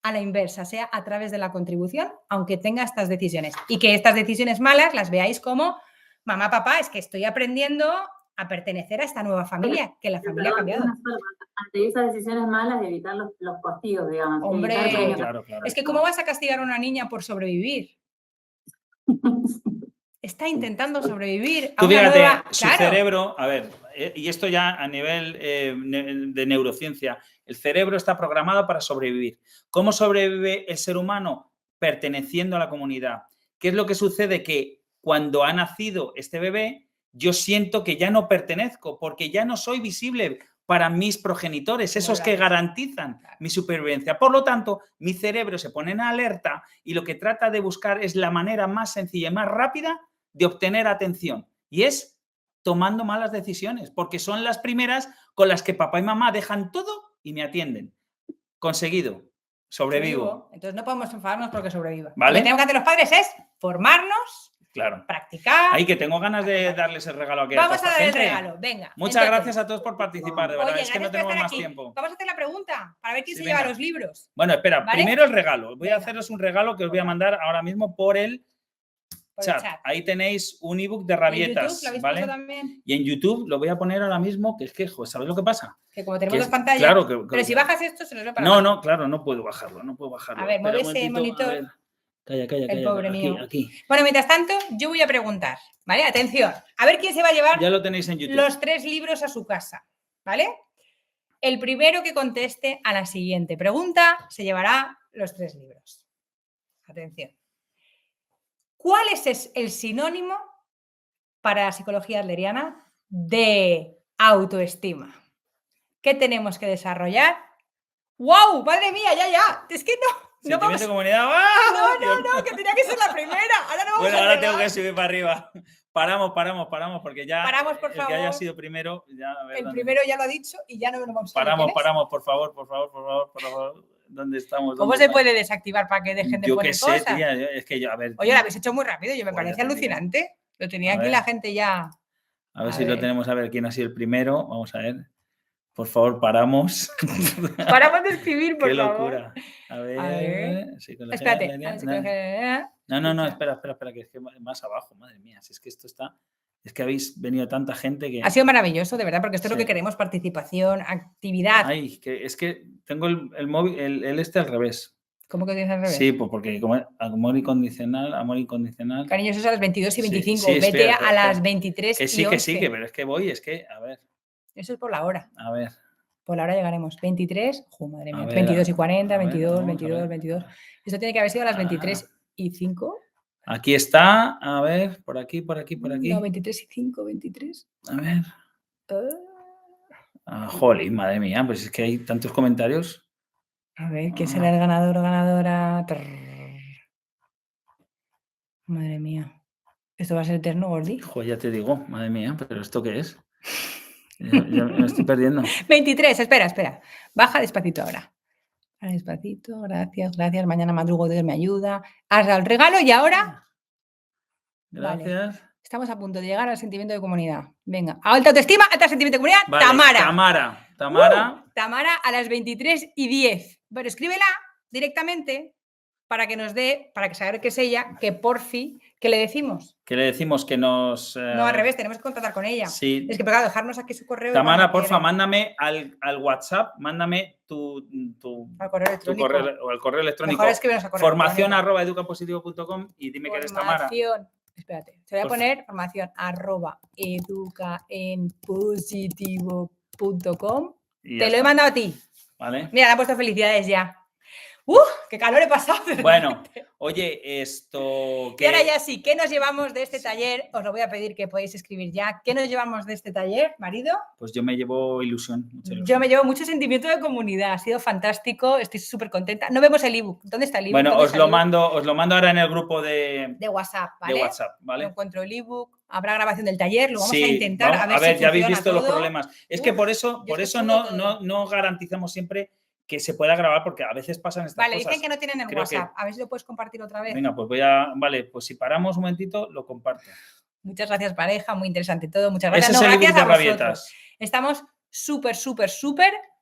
a la inversa, sea a través de la contribución, aunque tenga estas decisiones y que estas decisiones malas las veáis como mamá, papá, es que estoy aprendiendo a pertenecer a esta nueva familia, que la familia ha cambiado. Ante esas decisiones malas, evitar los castigos, digamos. Hombre, claro. Es que ¿cómo vas a castigar a una niña por sobrevivir? Está intentando sobrevivir. Tú fíjate, nueva... su cerebro, a ver, y esto ya a nivel de neurociencia, el cerebro está programado para sobrevivir. ¿Cómo sobrevive el ser humano? Perteneciendo a la comunidad. ¿Qué es lo que sucede? Que cuando ha nacido este bebé, yo siento que ya no pertenezco porque ya no soy visible para mis progenitores, esos que garantizan mi supervivencia. Por lo tanto, mi cerebro se pone en alerta y lo que trata de buscar es la manera más sencilla y más rápida de obtener atención. Y es tomando malas decisiones, porque son las primeras con las que papá y mamá dejan todo y me atienden. Conseguido. Sobrevivo. Entonces no podemos enfadarnos porque sobreviva. ¿Vale? Lo que tenemos que hacer los padres es formarnos. Claro. Practicar. Ahí que tengo ganas de darles el regalo aquí. Vamos a dar el regalo, venga. Muchas gracias a todos por participar, de verdad. Es que no tenemos más tiempo. Vamos a hacer la pregunta para ver quién se lleva los libros. Bueno, espera, primero el regalo. Voy a haceros un regalo que os voy a mandar ahora mismo por el chat. Ahí tenéis un ebook de rabietas, ¿vale? Y en YouTube lo voy a poner ahora mismo, que es que, joder, ¿sabes lo que pasa? Que como tenemos dos pantallas. Claro, pero si bajas esto, se nos ve para abajo. No, claro, no puedo bajarlo. A ver, mueve ese monitor. Calla. El pobre mío. Aquí. Bueno, mientras tanto, yo voy a preguntar, ¿vale? Atención, a ver quién se va a llevar ya lo tenéis en YouTube. Los 3 libros a su casa, ¿vale? El primero que conteste a la siguiente pregunta se llevará los 3 libros. Atención. ¿Cuál es el sinónimo para la psicología adleriana de autoestima? ¿Qué tenemos que desarrollar? ¡Wow! ¡Madre mía! ¡Ya! Es que no. No vamos... de comunidad. ¡Ah! No, que tenía que ser la primera. Ahora no vamos bueno, ahora tengo que subir para arriba. Paramos, porque ya. Paramos, por favor. El que haya sido primero. Ya, a ver, el primero ya lo ha dicho y ya no lo vamos a Paramos, por favor. ¿Dónde estamos? ¿Cómo se puede desactivar para que dejen de poner cosas? Yo qué sé, tía. Es que yo, a ver. Oye, lo habéis hecho muy rápido. Me parece alucinante. Lo tenía aquí la gente ya. A ver si lo tenemos. A ver quién ha sido el primero. Vamos a ver. Por favor, paramos. Paramos de escribir, por Qué favor. locura. A ver. Espérate. No, espera, que es que más abajo, madre mía, si es que esto está... Es que habéis venido tanta gente que... Ha sido maravilloso, de verdad, porque esto es lo que Sí. queremos, participación, actividad. Ay, que es que tengo el móvil, el este al revés. ¿Cómo que tienes al revés? Sí, pues porque como amor incondicional. Cariño, eso es a las 22 y 25. Sí, Vete espera. a las 23 Que y sí, 11. pero es que voy, a ver, Eso es por la hora. a ver. Por la hora llegaremos. 23, madre mía, A ver, 22 y 40, a ver, 22, vamos a 22, ver. 22. Esto tiene que haber sido a las 23 y 5. Aquí está, a ver, por aquí. No, 23 y 5, 23. A ver. Jolín, madre mía, pues es que hay tantos comentarios. A ver, ¿quién será el ganador o ganadora? Madre mía. ¿Esto va a ser eterno, Gordi? Joder, ya te digo, madre mía, pero ¿esto qué es? Ya me estoy perdiendo. 23, espera. Baja despacito ahora. Despacito, gracias. Mañana madrugo, Dios me ayuda. Has dado el regalo y ahora... Gracias. Vale. Estamos a punto de llegar al sentimiento de comunidad. Venga, alta autoestima, alta sentimiento de comunidad. Vale, Tamara. Tamara a las 23 y 10. Pero escríbela directamente para que nos dé, para que saber que es ella, que porfi, ¿qué le decimos? Que le decimos que nos... No, al revés, tenemos que contactar con ella. Sí. Es que, claro, dejarnos aquí su correo. Tamara, porfa, mándame al WhatsApp, mándame tu correo electrónico. O al correo electrónico. Mejor escríbenos a correo formación@educapositivo.com y dime que eres Tamara. Espérate, te voy a poner formación @educaenpositivo.com. Te lo he mandado a ti. Vale. Mira, le han puesto felicidades ya. ¡Qué calor he pasado! Bueno, oye, esto... Y ahora ya sí, ¿qué nos llevamos de este taller? Os lo voy a pedir que podáis escribir ya. ¿Qué nos llevamos de este taller, marido? Pues yo me llevo ilusión. Yo me llevo mucho sentimiento de comunidad. Ha sido fantástico, estoy súper contenta. No vemos el ebook. ¿Dónde está el ebook? Bueno, os lo mando ahora en el grupo de WhatsApp, ¿vale? De WhatsApp, ¿vale? No encuentro el ebook. Habrá grabación del taller, lo vamos sí, a intentar. A ver, si ya habéis visto todo. los problemas. Es que por eso no garantizamos siempre que se pueda grabar, porque a veces pasan estas cosas. Vale, dicen que no tienen el WhatsApp. A ver si lo puedes compartir otra vez. Venga, pues vale, pues si paramos un momentito, lo comparto. Muchas gracias, pareja, muy interesante todo. Muchas gracias. Ese es el gracias ebook a de vosotros. Estamos súper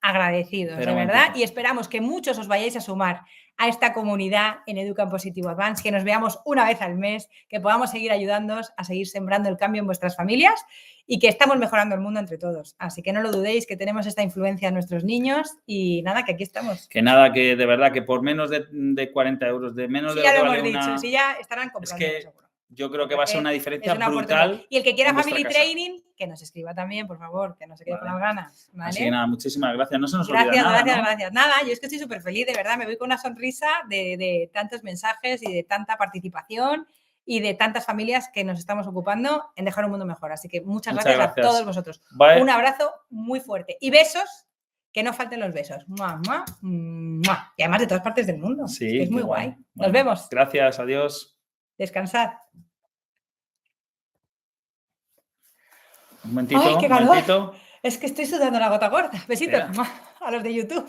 agradecidos, de verdad, y esperamos que muchos os vayáis a sumar a esta comunidad en Educa en Positivo Advance, que nos veamos una vez al mes, que podamos seguir ayudándoos a seguir sembrando el cambio en vuestras familias y que estamos mejorando el mundo entre todos. Así que no lo dudéis, que tenemos esta influencia en nuestros niños y nada, que aquí estamos. Que nada, que de verdad, que por menos de 40 euros, de menos de ya lo lo que hemos vale dicho, si ya estarán comprando, es que seguro. Yo creo que va a ser una diferencia brutal. Y el que quiera Family casa. Training, que nos escriba también, por favor, que no se quede con las ganas. ¿Vale? Así que nada, muchísimas gracias. No se nos olvida nada. Gracias. Nada, yo es que estoy súper feliz, de verdad. Me voy con una sonrisa de tantos mensajes y de tanta participación y de tantas familias que nos estamos ocupando en dejar un mundo mejor. Así que muchas gracias a todos vosotros. Un abrazo muy fuerte. Y besos, que no falten los besos. ¡Mua, mua, mua! Y además de todas partes del mundo. Sí, es muy guay. Bueno, nos vemos. Gracias, adiós. Descansad. Un momentito, ¡ay, qué calor! Es que estoy sudando la gota gorda. Besitos a los de YouTube.